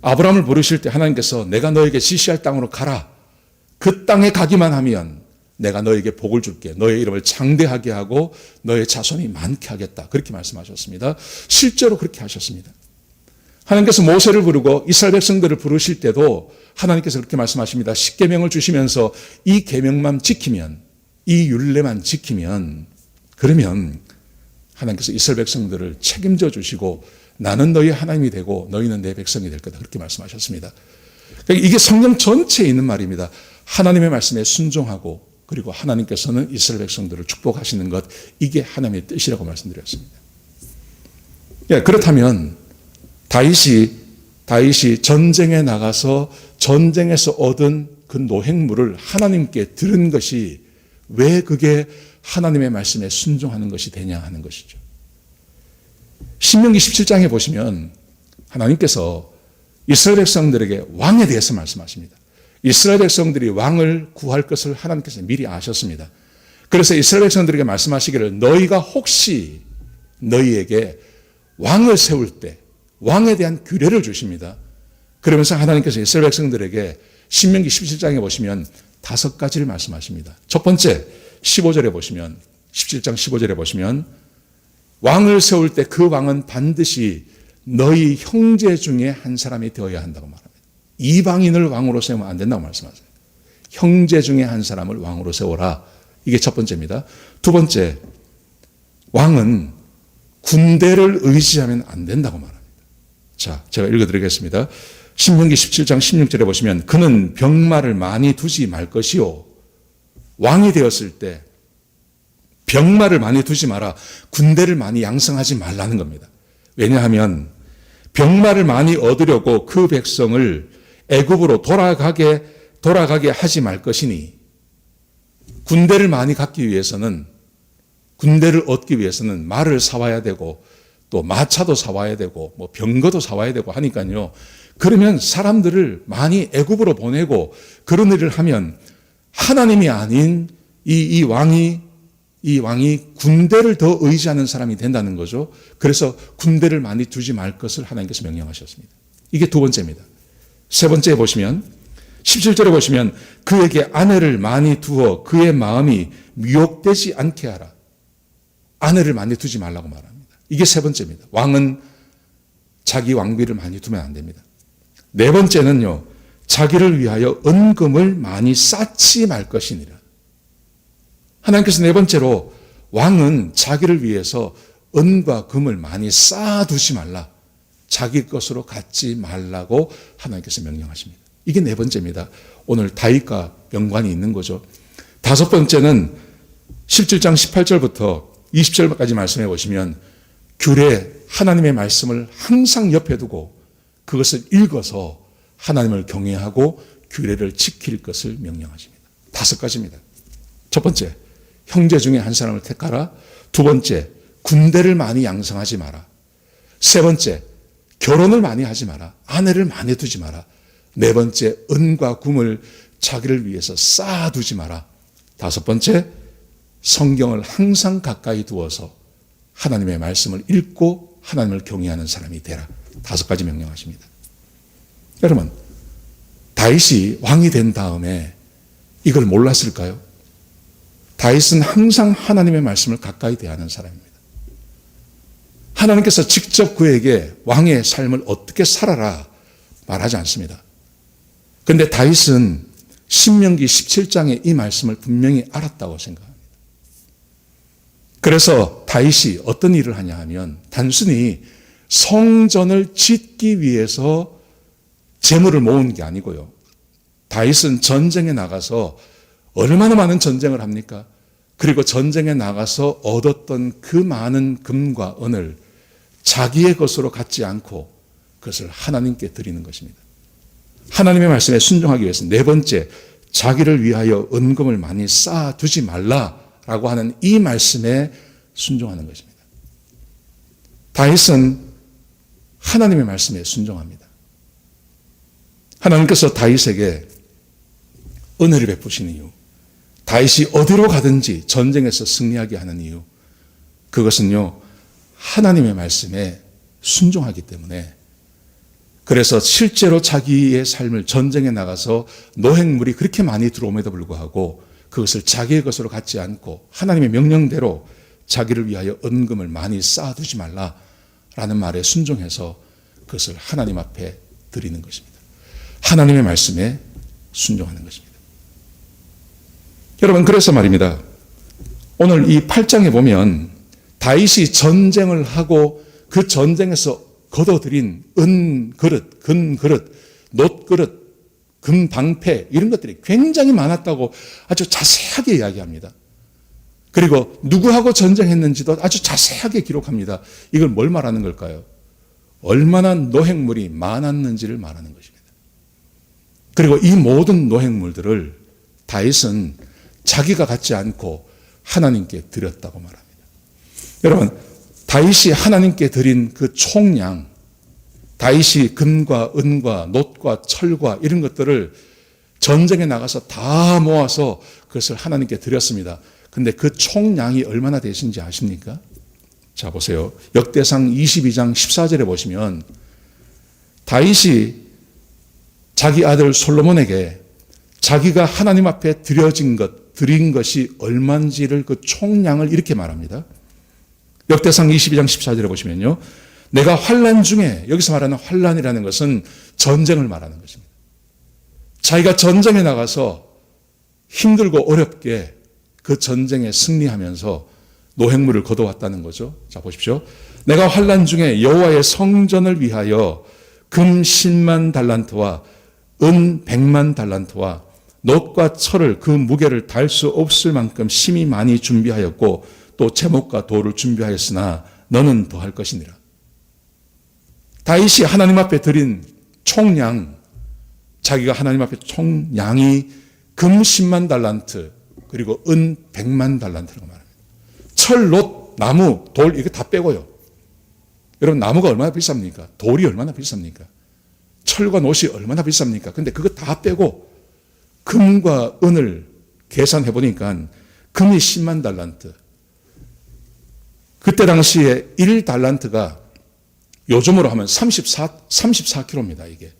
아브라함을 부르실 때 하나님께서 내가 너에게 지시할 땅으로 가라. 그 땅에 가기만 하면 내가 너에게 복을 줄게. 너의 이름을 장대하게 하고 너의 자손이 많게 하겠다. 그렇게 말씀하셨습니다. 실제로 그렇게 하셨습니다. 하나님께서 모세를 부르고 이스라엘 백성들을 부르실 때도 하나님께서 그렇게 말씀하십니다. 10계명을 주시면서 이 계명만 지키면, 이 율례만 지키면, 그러면 하나님께서 이스라엘 백성들을 책임져 주시고 나는 너희 하나님이 되고 너희는 내 백성이 될 거다. 그렇게 말씀하셨습니다. 그러니까 이게 성경 전체에 있는 말입니다. 하나님의 말씀에 순종하고 그리고 하나님께서는 이스라엘 백성들을 축복하시는 것, 이게 하나님의 뜻이라고 말씀드렸습니다. 예, 그렇다면 다윗이 전쟁에 나가서 전쟁에서 얻은 그 노획물을 하나님께 들은 것이 왜 그게 하나님의 말씀에 순종하는 것이 되냐 하는 것이죠. 신명기 17장에 보시면 하나님께서 이스라엘 백성들에게 왕에 대해서 말씀하십니다. 이스라엘 백성들이 왕을 구할 것을 하나님께서 미리 아셨습니다. 그래서 이스라엘 백성들에게 말씀하시기를 너희가 혹시 너희에게 왕을 세울 때 왕에 대한 규례를 주십니다. 그러면서 하나님께서 이스라엘 백성들에게 신명기 17장에 보시면 5가지를 말씀하십니다. 첫 번째 15절에 보시면 17장 15절에 보시면 왕을 세울 때 그 왕은 반드시 너희 형제 중에 한 사람이 되어야 한다고 말합니다. 이방인을 왕으로 세우면 안 된다고 말씀하세요. 형제 중에 한 사람을 왕으로 세워라. 이게 첫 번째입니다. 두 번째, 왕은 군대를 의지하면 안 된다고 말합니다. 자, 제가 읽어드리겠습니다. 신명기 17장 16절에 보시면 그는 병마를 많이 두지 말 것이요. 왕이 되었을 때 병마를 많이 두지 마라. 군대를 많이 양성하지 말라는 겁니다. 왜냐하면 병마를 많이 얻으려고 그 백성을 애굽으로 돌아가게 돌아가게 하지 말 것이니, 군대를 많이 갖기 위해서는, 군대를 얻기 위해서는 말을 사와야 되고 또 마차도 사와야 되고 뭐 병거도 사와야 되고 하니까요. 그러면 사람들을 많이 애굽으로 보내고 그런 일을 하면 하나님이 아닌 이 왕이 군대를 더 의지하는 사람이 된다는 거죠. 그래서 군대를 많이 두지 말 것을 하나님께서 명령하셨습니다. 이게 두 번째입니다. 세 번째 보시면 17절에 보시면 그에게 아내를 많이 두어 그의 마음이 미혹되지 않게 하라. 아내를 많이 두지 말라고 말합니다. 이게 세 번째입니다. 왕은 자기 왕비를 많이 두면 안 됩니다. 네 번째는요, 자기를 위하여 은금을 많이 쌓지 말 것이니라. 하나님께서 네 번째로 왕은 자기를 위해서 은과 금을 많이 쌓아두지 말라. 자기 것으로 갖지 말라고 하나님께서 명령하십니다. 이게 네 번째입니다. 오늘 다윗과 연관이 있는 거죠. 다섯 번째는 17장 18절부터 20절까지 말씀해 보시면 규례, 하나님의 말씀을 항상 옆에 두고 그것을 읽어서 하나님을 경외하고 규례를 지킬 것을 명령하십니다. 다섯 가지입니다. 첫 번째, 형제 중에 한 사람을 택하라. 두 번째, 군대를 많이 양성하지 마라. 세 번째, 결혼을 많이 하지 마라. 아내를 많이 두지 마라. 네 번째, 은과 금을 자기를 위해서 쌓아두지 마라. 다섯 번째, 성경을 항상 가까이 두어서 하나님의 말씀을 읽고 하나님을 경외하는 사람이 되라. 다섯 가지 명령하십니다. 여러분, 다윗이 왕이 된 다음에 이걸 몰랐을까요? 다윗은 항상 하나님의 말씀을 가까이 대하는 사람입니다. 하나님께서 직접 그에게 왕의 삶을 어떻게 살아라 말하지 않습니다. 그런데 다윗은 신명기 17장에 이 말씀을 분명히 알았다고 생각합니다. 그래서 다윗이 어떤 일을 하냐 하면 단순히 성전을 짓기 위해서 재물을 모은 게 아니고요. 다윗은 전쟁에 나가서 얼마나 많은 전쟁을 합니까? 그리고 전쟁에 나가서 얻었던 그 많은 금과 은을 자기의 것으로 갖지 않고 그것을 하나님께 드리는 것입니다. 하나님의 말씀에 순종하기 위해서 네 번째, 자기를 위하여 은금을 많이 쌓아두지 말라라고 하는 이 말씀에 순종하는 것입니다. 다윗은 하나님의 말씀에 순종합니다. 하나님께서 다윗에게 은혜를 베푸신 이유, 다윗이 어디로 가든지 전쟁에서 승리하게 하는 이유, 그것은요, 하나님의 말씀에 순종하기 때문에, 그래서 실제로 자기의 삶을 전쟁에 나가서 노획물이 그렇게 많이 들어옴에도 불구하고 그것을 자기의 것으로 갖지 않고 하나님의 명령대로 자기를 위하여 은금을 많이 쌓아두지 말라라는 말에 순종해서 그것을 하나님 앞에 드리는 것입니다. 하나님의 말씀에 순종하는 것입니다. 여러분, 그래서 말입니다. 오늘 이 8장에 보면 다윗이 전쟁을 하고 그 전쟁에서 거둬들인 은 그릇, 금 그릇, 놋 그릇, 금 방패 이런 것들이 굉장히 많았다고 아주 자세하게 이야기합니다. 그리고 누구하고 전쟁했는지도 아주 자세하게 기록합니다. 이걸 뭘 말하는 걸까요? 얼마나 노획물이 많았는지를 말하는 것입니다. 그리고 이 모든 노획물들을 다윗은 자기가 갖지 않고 하나님께 드렸다고 말합니다. 여러분, 다윗이 하나님께 드린 그 총량, 다윗이 금과 은과 놋과 철과 이런 것들을 전쟁에 나가서 다 모아서 그것을 하나님께 드렸습니다. 근데 그 총량이 얼마나 되신지 아십니까? 자, 보세요. 역대상 22장 14절에 보시면 다윗이 자기 아들 솔로몬에게 자기가 하나님 앞에 드린 것이 얼마인지를 그 총량을 이렇게 말합니다. 역대상 22장 14절에 보시면요. 내가 환난 중에, 여기서 말하는 환난이라는 것은 전쟁을 말하는 것입니다. 자기가 전쟁에 나가서 힘들고 어렵게 그 전쟁에 승리하면서 노획물을 거둬왔다는 거죠. 자, 보십시오. 내가 환난 중에 여호와의 성전을 위하여 금 10만 달란트와 은 100만 달란트와 놋과 철을 그 무게를 달 수 없을 만큼 심히 많이 준비하였고 또 제목과 돌을 준비하였으나 너는 더할 것이니라. 다윗이 하나님 앞에 드린 총량 자기가 하나님 앞에 총 양이 금 10만 달란트 그리고 은 100만 달란트라고 말합니다. 철, 놋, 나무, 돌 이거 다 빼고요. 여러분 나무가 얼마나 비쌉니까? 돌이 얼마나 비쌉니까? 철과 놋이 얼마나 비쌉니까? 근데 그거 다 빼고 금과 은을 계산해 보니까 금이 10만 달란트. 그때 당시에 1달란트가 요즘으로 하면 34kg입니다, 이게.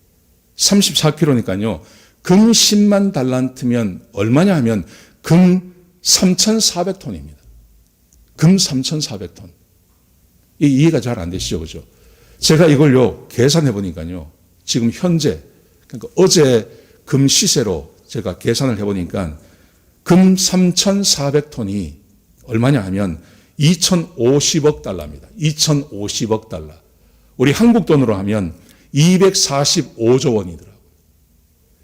34kg니까요. 금 10만 달란트면 얼마냐 하면 금 3,400톤입니다. 금 3,400톤. 이 이해가 잘 안 되시죠, 그죠? 제가 이걸요, 계산해 보니까요. 지금 현재, 그러니까 어제 금 시세로 제가 계산을 해 보니까 금 3,400톤이 얼마냐 하면 2,050억 달러입니다. 2,050억 달러. 우리 한국 돈으로 하면 245조 원이더라고요.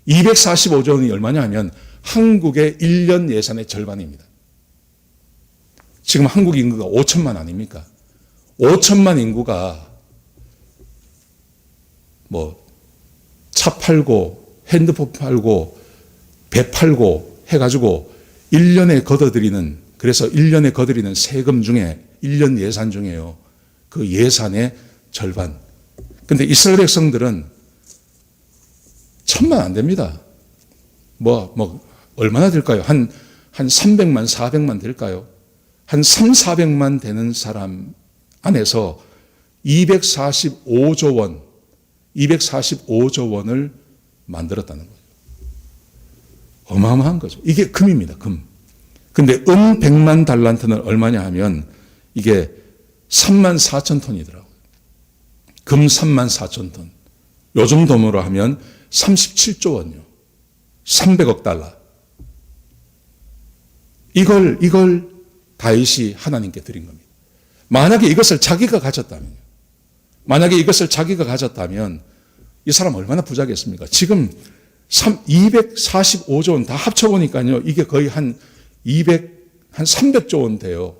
245조 원이 얼마냐 하면 한국의 1년 예산의 절반입니다. 지금 한국 인구가 5천만 아닙니까? 5천만 인구가 차 팔고 핸드폰 팔고 배 팔고 해가지고 1년에 걷어들이는 그래서 1년에 거드리는 세금 중에 1년 예산 중에요. 그 예산의 절반. 근데 이스라엘 백성들은 1,000만 안 됩니다. 얼마나 될까요? 한 300만, 400만 될까요? 한 3, 400만 되는 사람 안에서 245조 원을 만들었다는 거죠. 어마어마한 거죠. 이게 금입니다, 금. 근데 은 100만 달란트는 얼마냐 하면 이게 3만 4천 톤이더라고요. 금 3만 4천 톤. 요즘 돈으로 하면 37조 원요. 300억 달러. 이걸 다윗이 하나님께 드린 겁니다. 만약에 이것을 자기가 가졌다면 이 사람 얼마나 부자겠습니까? 지금 245조 원 다 합쳐보니까요. 이게 거의 한 300조 원 돼요.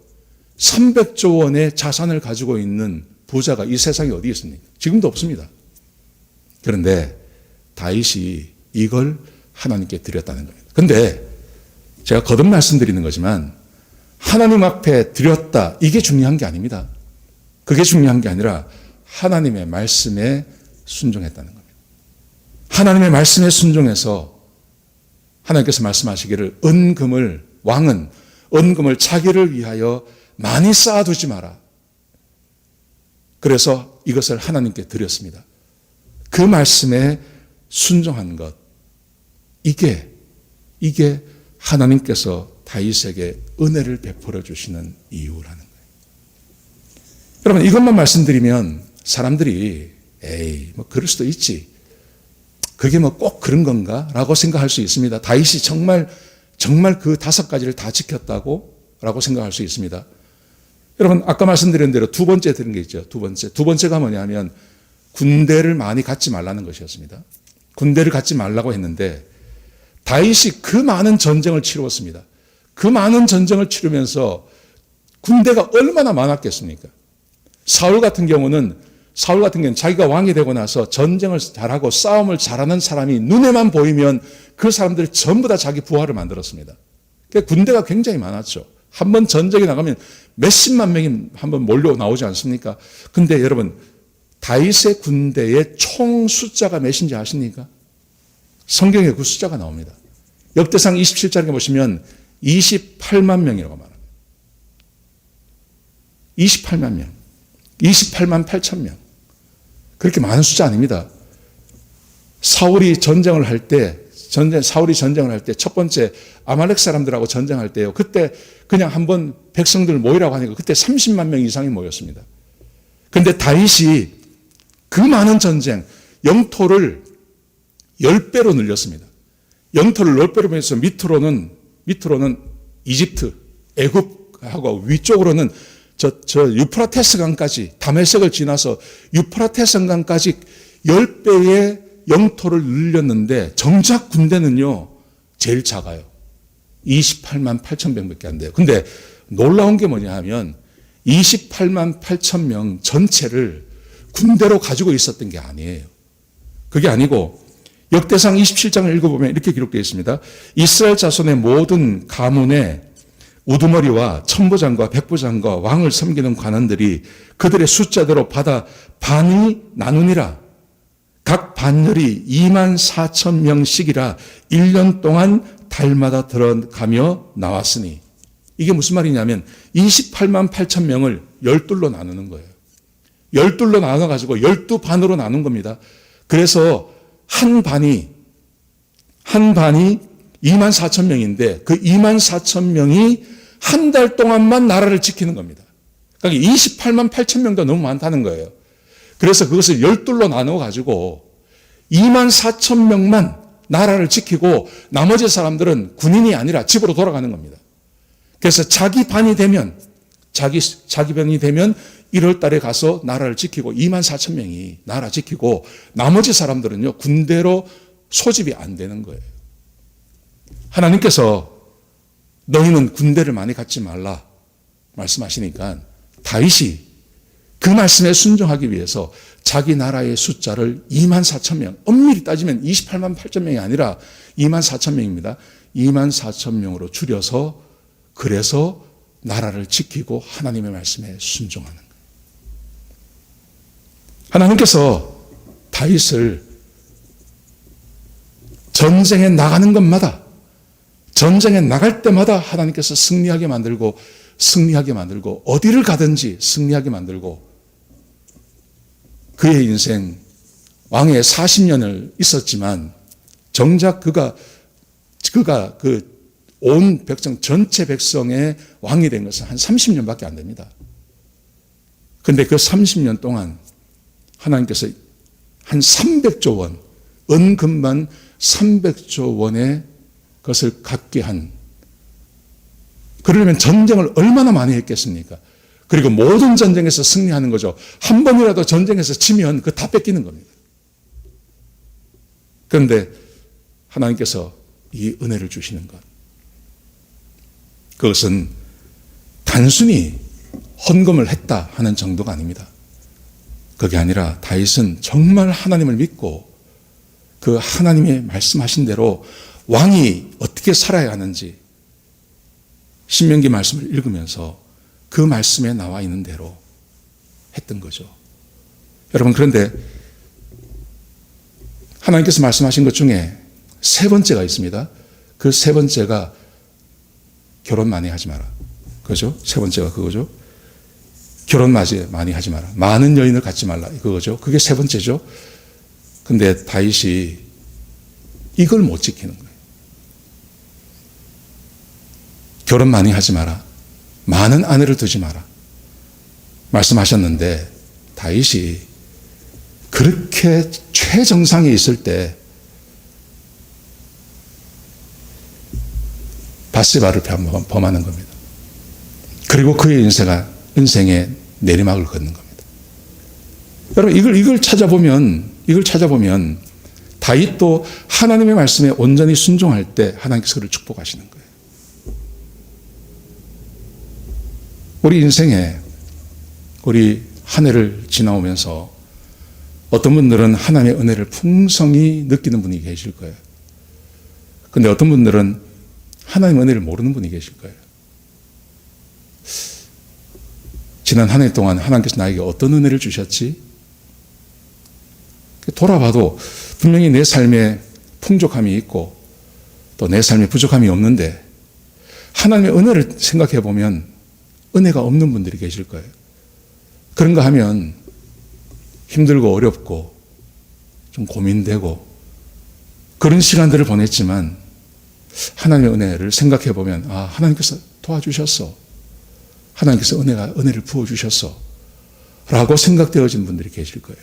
300조 원의 자산을 가지고 있는 부자가 이 세상에 어디 있습니까? 지금도 없습니다. 그런데 다윗이 이걸 하나님께 드렸다는 겁니다. 그런데 제가 거듭 말씀드리는 거지만 하나님 앞에 드렸다. 이게 중요한 게 아닙니다. 그게 중요한 게 아니라 하나님의 말씀에 순종했다는 겁니다. 하나님의 말씀에 순종해서 하나님께서 말씀하시기를 왕은 은금을 자기를 위하여 많이 쌓아두지 마라. 그래서 이것을 하나님께 드렸습니다. 그 말씀에 순종한 것. 이게 하나님께서 다윗에게 은혜를 베풀어 주시는 이유라는 거예요. 여러분 이것만 말씀드리면 사람들이 그럴 수도 있지. 그게 꼭 그런 건가? 라고 생각할 수 있습니다. 다윗이 정말 그 5가지를 다 지켰다고? 라고 생각할 수 있습니다. 여러분, 아까 말씀드린 대로 두 번째 들은 게 있죠. 두 번째가 뭐냐면 군대를 많이 갖지 말라는 것이었습니다. 군대를 갖지 말라고 했는데 다윗이 그 많은 전쟁을 치루었습니다. 그 많은 전쟁을 치르면서 군대가 얼마나 많았겠습니까? 사울 같은 경우는 자기가 왕이 되고 나서 전쟁을 잘하고 싸움을 잘하는 사람이 눈에만 보이면 그 사람들 전부 다 자기 부하를 만들었습니다. 그러니까 군대가 굉장히 많았죠. 한번 전쟁에 나가면 몇십만 명이 한번 몰려 나오지 않습니까? 근데 여러분, 다윗의 군대의 총 숫자가 몇인지 아십니까? 성경에 그 숫자가 나옵니다. 역대상 27장에 보시면 28만 명이라고 말합니다. 28만 명. 28만 8천 명. 그렇게 많은 숫자 아닙니다. 사울이 전쟁을 할 때 첫 번째 아말렉 사람들하고 전쟁할 때요. 그때 그냥 한번 백성들 모이라고 하니까 그때 30만 명 이상이 모였습니다. 그런데 다윗이 그 많은 전쟁, 영토를 10배로 늘렸습니다. 영토를 10배로 늘려서 밑으로는 이집트, 애굽하고 위쪽으로는 저 유프라테스 강까지 다메섹을 지나서 유프라테스 강까지 10배의 영토를 늘렸는데 정작 군대는요 제일 작아요. 28만 8천 명밖에 안 돼요. 근데 놀라운 게 뭐냐 하면 28만 8천 명 전체를 군대로 가지고 있었던 게 아니에요. 그게 아니고 역대상 27장을 읽어보면 이렇게 기록되어 있습니다. 이스라엘 자손의 모든 가문의 우두머리와 천부장과 백부장과 왕을 섬기는 관원들이 그들의 숫자대로 받아 반이 나누니라. 각 반열이 24,000명씩이라 1년 동안 달마다 들어가며 나왔으니, 이게 무슨 말이냐면 28만 8천 명을 12로 나누는 거예요. 12로 나눠가지고 12반으로 나눈 겁니다. 그래서 한 반이 2만 4천 명인데 그 2만 4천 명이 한 달 동안만 나라를 지키는 겁니다. 그러니까 28만 8천 명도 너무 많다는 거예요. 그래서 그것을 12로 나눠가지고 2만 4천 명만 나라를 지키고 나머지 사람들은 군인이 아니라 집으로 돌아가는 겁니다. 그래서 자기 반이 되면 1월 달에 가서 나라를 지키고 2만 4천 명이 나라 지키고 나머지 사람들은요 군대로 소집이 안 되는 거예요. 하나님께서 너희는 군대를 많이 갖지 말라 말씀하시니까 다윗이 그 말씀에 순종하기 위해서 자기 나라의 숫자를 2만 4천 명, 엄밀히 따지면 28만 8천 명이 아니라 2만 4천 명입니다. 2만 4천 명으로 줄여서 그래서 나라를 지키고 하나님의 말씀에 순종하는 거예요. 하나님께서 다윗을 전쟁에 나가는 것마다, 전쟁에 나갈 때마다 하나님께서 승리하게 만들고 어디를 가든지 승리하게 만들고 그의 인생 왕의 40년을 있었지만 정작 그가 그 온 백성, 전체 백성의 왕이 된 것은 한 30년밖에 안 됩니다. 근데 그 30년 동안 하나님께서 한 300조 원, 은금만 300조 원의 것을 갖게 한, 그러려면 전쟁을 얼마나 많이 했겠습니까? 그리고 모든 전쟁에서 승리하는 거죠. 한 번이라도 전쟁에서 지면 그거 다 뺏기는 겁니다. 그런데 하나님께서 이 은혜를 주시는 것, 그것은 단순히 헌금을 했다 하는 정도가 아닙니다. 그게 아니라 다윗은 정말 하나님을 믿고 그 하나님의 말씀하신 대로 왕이 어떻게 살아야 하는지 신명기 말씀을 읽으면서 그 말씀에 나와 있는 대로 했던 거죠. 여러분, 그런데 하나님께서 말씀하신 것 중에 세 번째가 있습니다. 그 세 번째가 결혼 많이 하지 마라. 그죠? 세 번째가 그거죠. 결혼 많이 하지 마라. 많은 여인을 갖지 말라. 그거죠. 그게 세 번째죠. 근데 다윗이 이걸 못 지키는 거예요. 결혼 많이 하지 마라. 많은 아내를 두지 마라. 말씀하셨는데 다윗이 그렇게 최정상에 있을 때 바세바를 범하는 겁니다. 그리고 그의 인생의 내리막을 걷는 겁니다. 여러분, 이걸 찾아보면 다윗도 하나님의 말씀에 온전히 순종할 때 하나님께서 그를 축복하시는 거예요. 우리 인생에 우리 한 해를 지나오면서 어떤 분들은 하나님의 은혜를 풍성히 느끼는 분이 계실 거예요. 그런데 어떤 분들은 하나님의 은혜를 모르는 분이 계실 거예요. 지난 한 해 동안 하나님께서 나에게 어떤 은혜를 주셨지? 돌아봐도 분명히 내 삶에 풍족함이 있고 또 내 삶에 부족함이 없는데 하나님의 은혜를 생각해 보면 은혜가 없는 분들이 계실 거예요. 그런가 하면 힘들고 어렵고 좀 고민되고 그런 시간들을 보냈지만 하나님의 은혜를 생각해 보면 하나님께서 도와주셨어. 하나님께서 은혜를 부어주셨어. 라고 생각되어진 분들이 계실 거예요.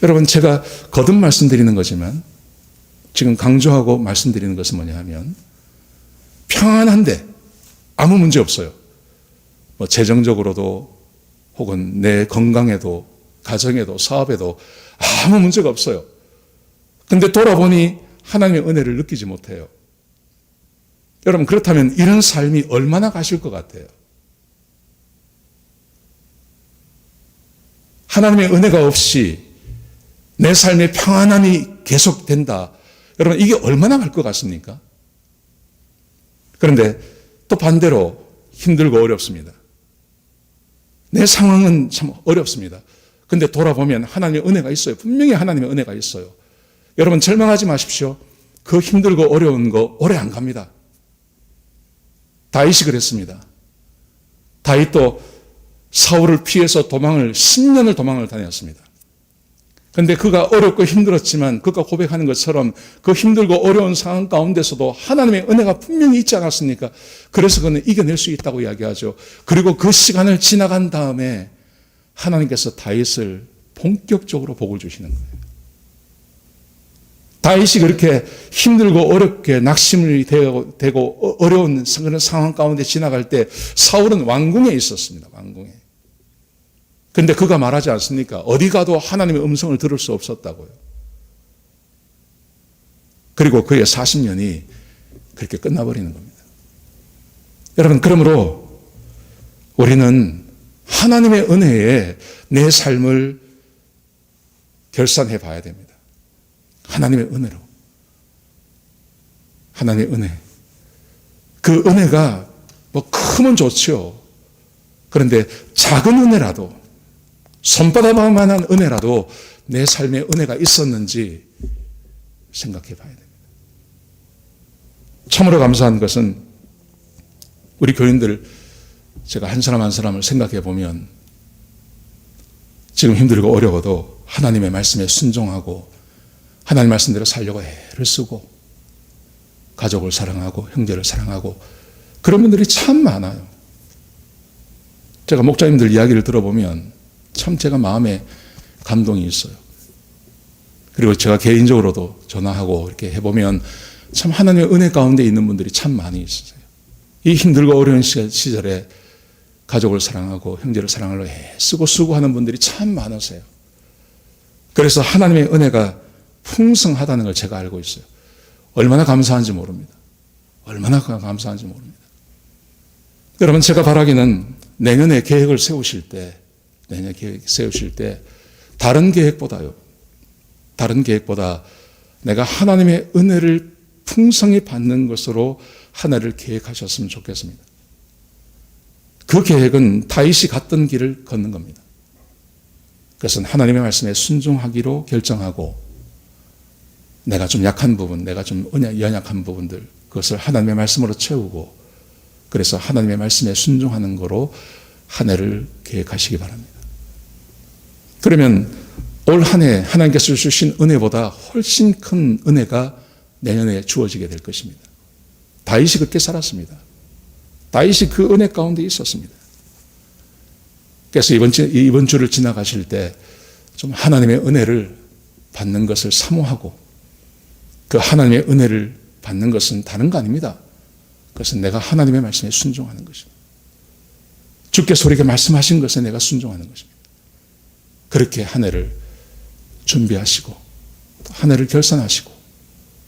여러분, 제가 거듭 말씀드리는 거지만 지금 강조하고 말씀드리는 것은 뭐냐 하면 평안한데 아무 문제 없어요. 뭐 재정적으로도 혹은 내 건강에도 가정에도 사업에도 아무 문제가 없어요. 근데 돌아보니 하나님의 은혜를 느끼지 못해요. 여러분, 그렇다면 이런 삶이 얼마나 가실 것 같아요? 하나님의 은혜가 없이 내 삶의 평안함이 계속된다. 여러분, 이게 얼마나 갈 것 같습니까? 그런데 또 반대로 힘들고 어렵습니다. 내 상황은 참 어렵습니다. 근데 돌아보면 하나님의 은혜가 있어요. 분명히 하나님의 은혜가 있어요. 여러분, 절망하지 마십시오. 그 힘들고 어려운 거 오래 안 갑니다. 다윗이 그랬습니다. 다윗도 사울을 피해서 10년을 도망을 다녔습니다. 그런데 그가 어렵고 힘들었지만 그가 고백하는 것처럼 그 힘들고 어려운 상황 가운데서도 하나님의 은혜가 분명히 있지 않았습니까? 그래서 그는 이겨낼 수 있다고 이야기하죠. 그리고 그 시간을 지나간 다음에 하나님께서 다윗을 본격적으로 복을 주시는 거예요. 다윗이 그렇게 힘들고 어렵게 낙심이 되고 어려운 그런 상황 가운데 지나갈 때 사울은 왕궁에 있었습니다. 왕궁에. 근데 그가 말하지 않습니까? 어디 가도 하나님의 음성을 들을 수 없었다고요. 그리고 그의 40년이 그렇게 끝나버리는 겁니다. 여러분, 그러므로 우리는 하나님의 은혜에 내 삶을 결산해 봐야 됩니다. 하나님의 은혜로. 하나님의 은혜. 그 은혜가 뭐 크면 좋죠. 그런데 작은 은혜라도, 손바닥만한 은혜라도 내 삶에 은혜가 있었는지 생각해 봐야 됩니다. 참으로 감사한 것은 우리 교인들, 제가 한 사람 한 사람을 생각해 보면 지금 힘들고 어려워도 하나님의 말씀에 순종하고 하나님 말씀대로 살려고 애를 쓰고 가족을 사랑하고 형제를 사랑하고 그런 분들이 참 많아요. 제가 목자님들 이야기를 들어보면 참 제가 마음에 감동이 있어요. 그리고 제가 개인적으로도 전화하고 이렇게 해보면 참 하나님의 은혜 가운데 있는 분들이 참 많이 있어요. 이 힘들고 어려운 시절에 가족을 사랑하고 형제를 사랑하려고 애쓰고 수고하는 분들이 참 많으세요. 그래서 하나님의 은혜가 풍성하다는 걸 제가 알고 있어요. 얼마나 감사한지 모릅니다. 얼마나 감사한지 모릅니다. 여러분, 제가 바라기는 내년에 계획을 세우실 때, 다른 계획보다 내가 하나님의 은혜를 풍성히 받는 것으로 한 해를 계획하셨으면 좋겠습니다. 그 계획은 다윗이 갔던 길을 걷는 겁니다. 그것은 하나님의 말씀에 순종하기로 결정하고 내가 좀 약한 부분, 내가 좀 연약한 부분들, 그것을 하나님의 말씀으로 채우고 그래서 하나님의 말씀에 순종하는 거로 한 해를 계획하시기 바랍니다. 그러면 올 한 해 하나님께서 주신 은혜보다 훨씬 큰 은혜가 내년에 주어지게 될 것입니다. 다윗이 그렇게 살았습니다. 다윗이 그 은혜 가운데 있었습니다. 그래서 이번 주를 지나가실 때 좀 하나님의 은혜를 받는 것을 사모하고 그 하나님의 은혜를 받는 것은 다른 거 아닙니다. 그것은 내가 하나님의 말씀에 순종하는 것입니다. 주께서 우리에게 말씀하신 것에 내가 순종하는 것입니다. 그렇게 한 해를 준비하시고 한 해를 결산하시고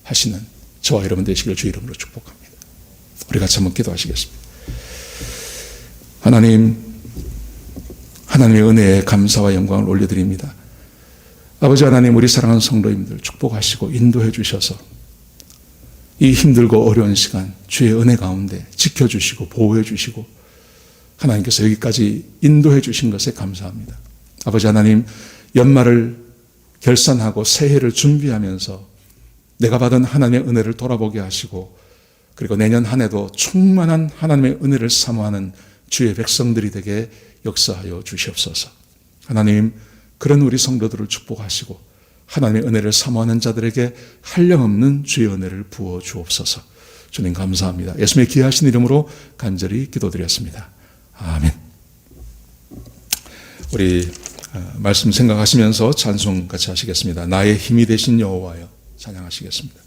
하시는 저와 여러분 되시기를 주 이름으로 축복합니다. 우리 같이 한번 기도하시겠습니다. 하나님의 은혜에 감사와 영광을 올려드립니다. 아버지 하나님, 우리 사랑하는 성도님들 축복하시고 인도해 주셔서 이 힘들고 어려운 시간 주의 은혜 가운데 지켜주시고 보호해 주시고 하나님께서 여기까지 인도해 주신 것에 감사합니다. 아버지 하나님, 연말을 결산하고 새해를 준비하면서 내가 받은 하나님의 은혜를 돌아보게 하시고 그리고 내년 한 해도 충만한 하나님의 은혜를 사모하는 주의 백성들이 되게 역사하여 주시옵소서. 하나님, 그런 우리 성도들을 축복하시고 하나님의 은혜를 사모하는 자들에게 한량없는 주의 은혜를 부어 주옵소서. 주님 감사합니다. 예수님의 귀하신 이름으로 간절히 기도드렸습니다. 아멘. 우리 말씀 생각하시면서 찬송 같이 하시겠습니다. 나의 힘이 되신 여호와여 찬양하시겠습니다.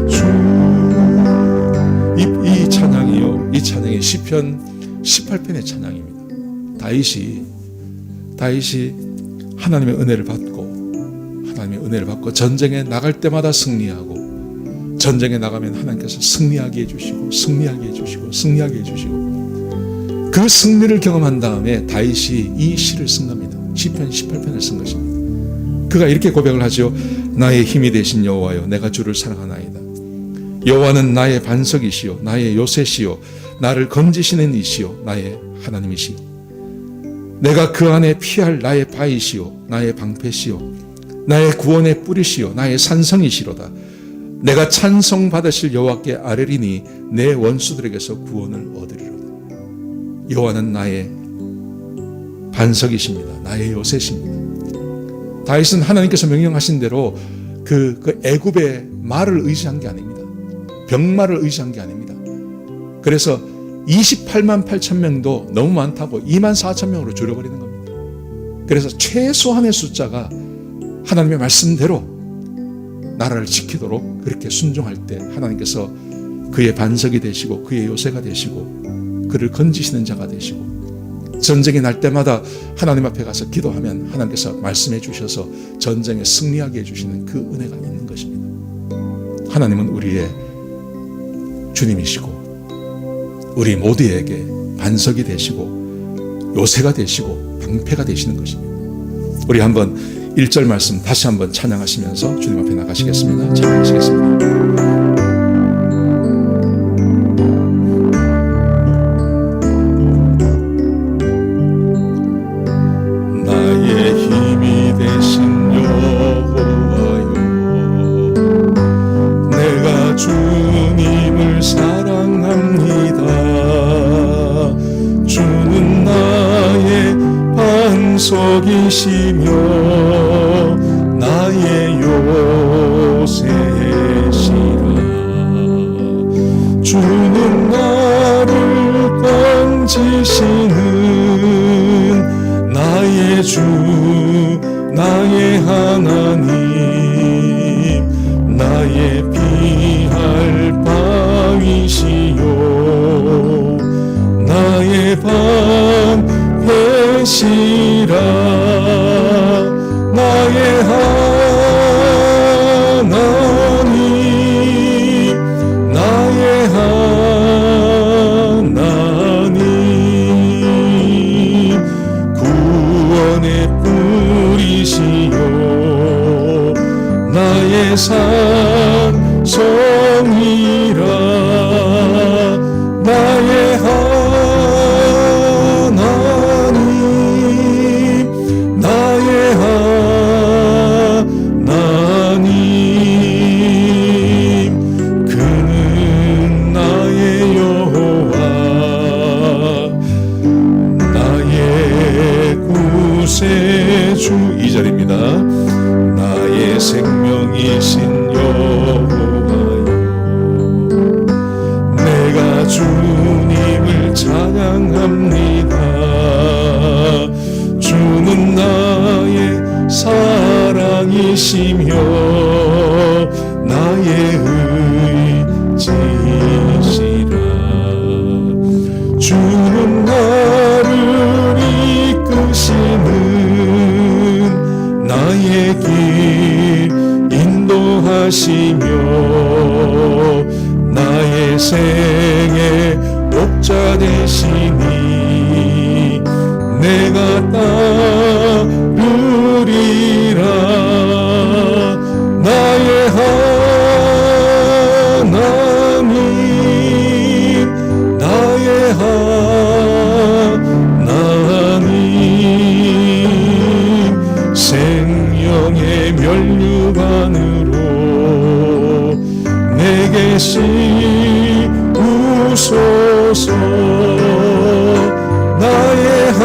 주. 이 찬양이요, 이 찬양이 시편 18편의 찬양입니다. 다윗이 하나님의 은혜를 받고 전쟁에 나갈 때마다 승리하고, 전쟁에 나가면 하나님께서 승리하게 해주시고 그 승리를 경험한 다음에 다윗이 이 시를 쓴 겁니다. 시편 18편을 쓴 것입니다. 그가 이렇게 고백을 하죠. 나의 힘이 되신 여호와여, 내가 주를 사랑하나이다. 여호와는 나의 반석이시요 나의 요새시요 나를 건지시는 이시요 나의 하나님이시요, 내가 그 안에 피할 나의 바위시요 나의 방패시요 나의 구원의 뿌리시요 나의 산성이시로다. 내가 찬송받으실 여호와께 아뢰리니 내 원수들에게서 구원을 얻으리로다. 여호와는 나의 반석이십니다. 나의 요새십니다. 다윗은 하나님께서 명령하신 대로 그 애굽의 말을 의지한 게 아닙니다. 병마를 의지한 게 아닙니다. 그래서 28만 8천 명도 너무 많다고 2만 4천 명으로 줄여버리는 겁니다. 그래서 최소한의 숫자가 하나님의 말씀대로 나라를 지키도록 그렇게 순종할 때 하나님께서 그의 반석이 되시고 그의 요새가 되시고 그를 건지시는 자가 되시고, 전쟁이 날 때마다 하나님 앞에 가서 기도하면 하나님께서 말씀해 주셔서 전쟁에 승리하게 해주시는 그 은혜가 있는 것입니다. 하나님은 우리의 주님이시고 우리 모두에게 반석이 되시고 요새가 되시고 방패가 되시는 것입니다. 우리 한번 1절 말씀 다시 한번 찬양하시면서 주님 앞에 나가시겠습니다. 찬양하시겠습니다. 나의 힘이 되신 여호와여, 내가 주님을 사랑합니다. 주는 나의 반석이시며 나의 요새시라. 주는 나를 건지시는 나의 주 나의 하나님, 나의 피할 바위시요 나의 방패시라. 나의 하나님, 나의 하나님, 구원의 뿌리시요 나의 산성이라. 나의 하나님, 나의 하나님, 그는 나의 여호와, 나의 구세주. 2절입니다. 나의 생명이신 여호와여, 내가 주님을 찬양합니다. 주는 나의 사랑이시며 나의 의지시라. 주는 나를 이끄시는 나의 길 인도하시며 나의 생의 목자 되시니 내가 따르리라. 나의 하나님, 나의 하나님, 생명의 면류관으로 내게 씌우소서. 나의 하나님,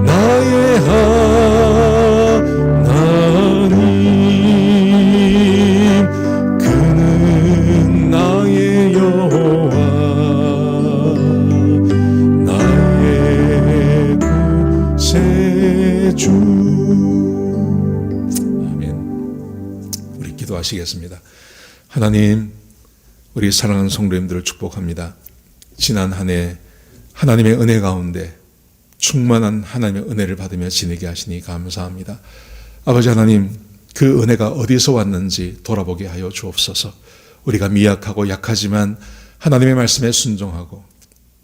나의 하나님, 그는 나의 여호와, 나의 구세주. 기도하시겠습니다. 하나님, 우리 사랑하는 성도님들을 축복합니다. 지난 한 해 하나님의 은혜 가운데 충만한 하나님의 은혜를 받으며 지내게 하시니 감사합니다. 아버지 하나님, 그 은혜가 어디서 왔는지 돌아보게 하여 주옵소서. 우리가 미약하고 약하지만 하나님의 말씀에 순종하고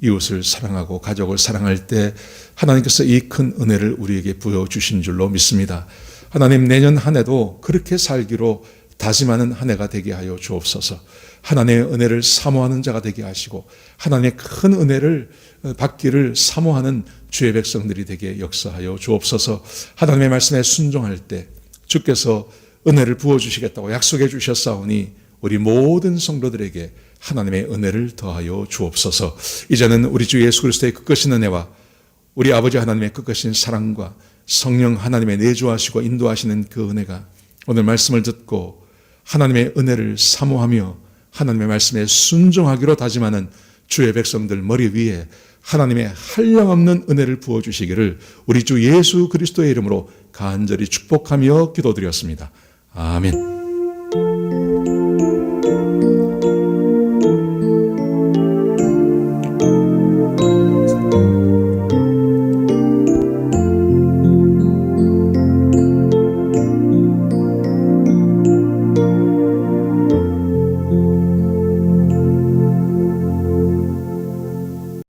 이웃을 사랑하고 가족을 사랑할 때 하나님께서 이 큰 은혜를 우리에게 부어주신 줄로 믿습니다. 하나님, 내년 한 해도 그렇게 살기로 다짐하는 한 해가 되게 하여 주옵소서. 하나님의 은혜를 사모하는 자가 되게 하시고 하나님의 큰 은혜를 받기를 사모하는 주의 백성들이 되게 역사하여 주옵소서. 하나님의 말씀에 순종할 때 주께서 은혜를 부어주시겠다고 약속해 주셨사오니 우리 모든 성도들에게 하나님의 은혜를 더하여 주옵소서. 이제는 우리 주 예수 그리스도의 끝까신 은혜와 우리 아버지 하나님의 끝까신 사랑과 성령 하나님의 내주하시고 인도하시는 그 은혜가 오늘 말씀을 듣고 하나님의 은혜를 사모하며 하나님의 말씀에 순종하기로 다짐하는 주의 백성들 머리 위에 하나님의 한량없는 은혜를 부어주시기를 우리 주 예수 그리스도의 이름으로 간절히 축복하며 기도드렸습니다. 아멘.